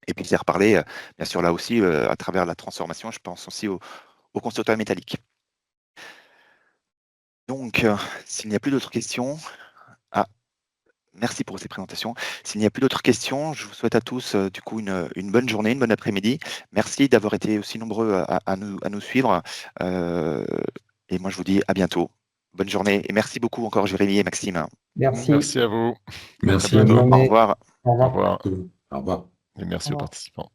S2: Et puis, de reparler, bien sûr, là aussi, à travers la transformation, je pense aussi aux constructeurs métalliques. Donc, s'il n'y a plus d'autres questions, merci pour ces présentations. S'il n'y a plus d'autres questions, je vous souhaite à tous du coup une bonne journée, une bonne après-midi. Merci d'avoir été aussi nombreux à nous suivre. Et moi, je vous dis à bientôt. Bonne journée et merci beaucoup encore Jérémy et Maxime.
S4: Merci.
S3: Merci à vous. À très
S1: Merci à
S4: Bonne
S3: bientôt.
S1: vous.
S4: journée.
S2: Au revoir.
S4: Au
S3: Au
S4: revoir.
S3: revoir.
S1: Au revoir.
S3: Et merci
S4: Au
S3: aux
S4: revoir.
S3: participants.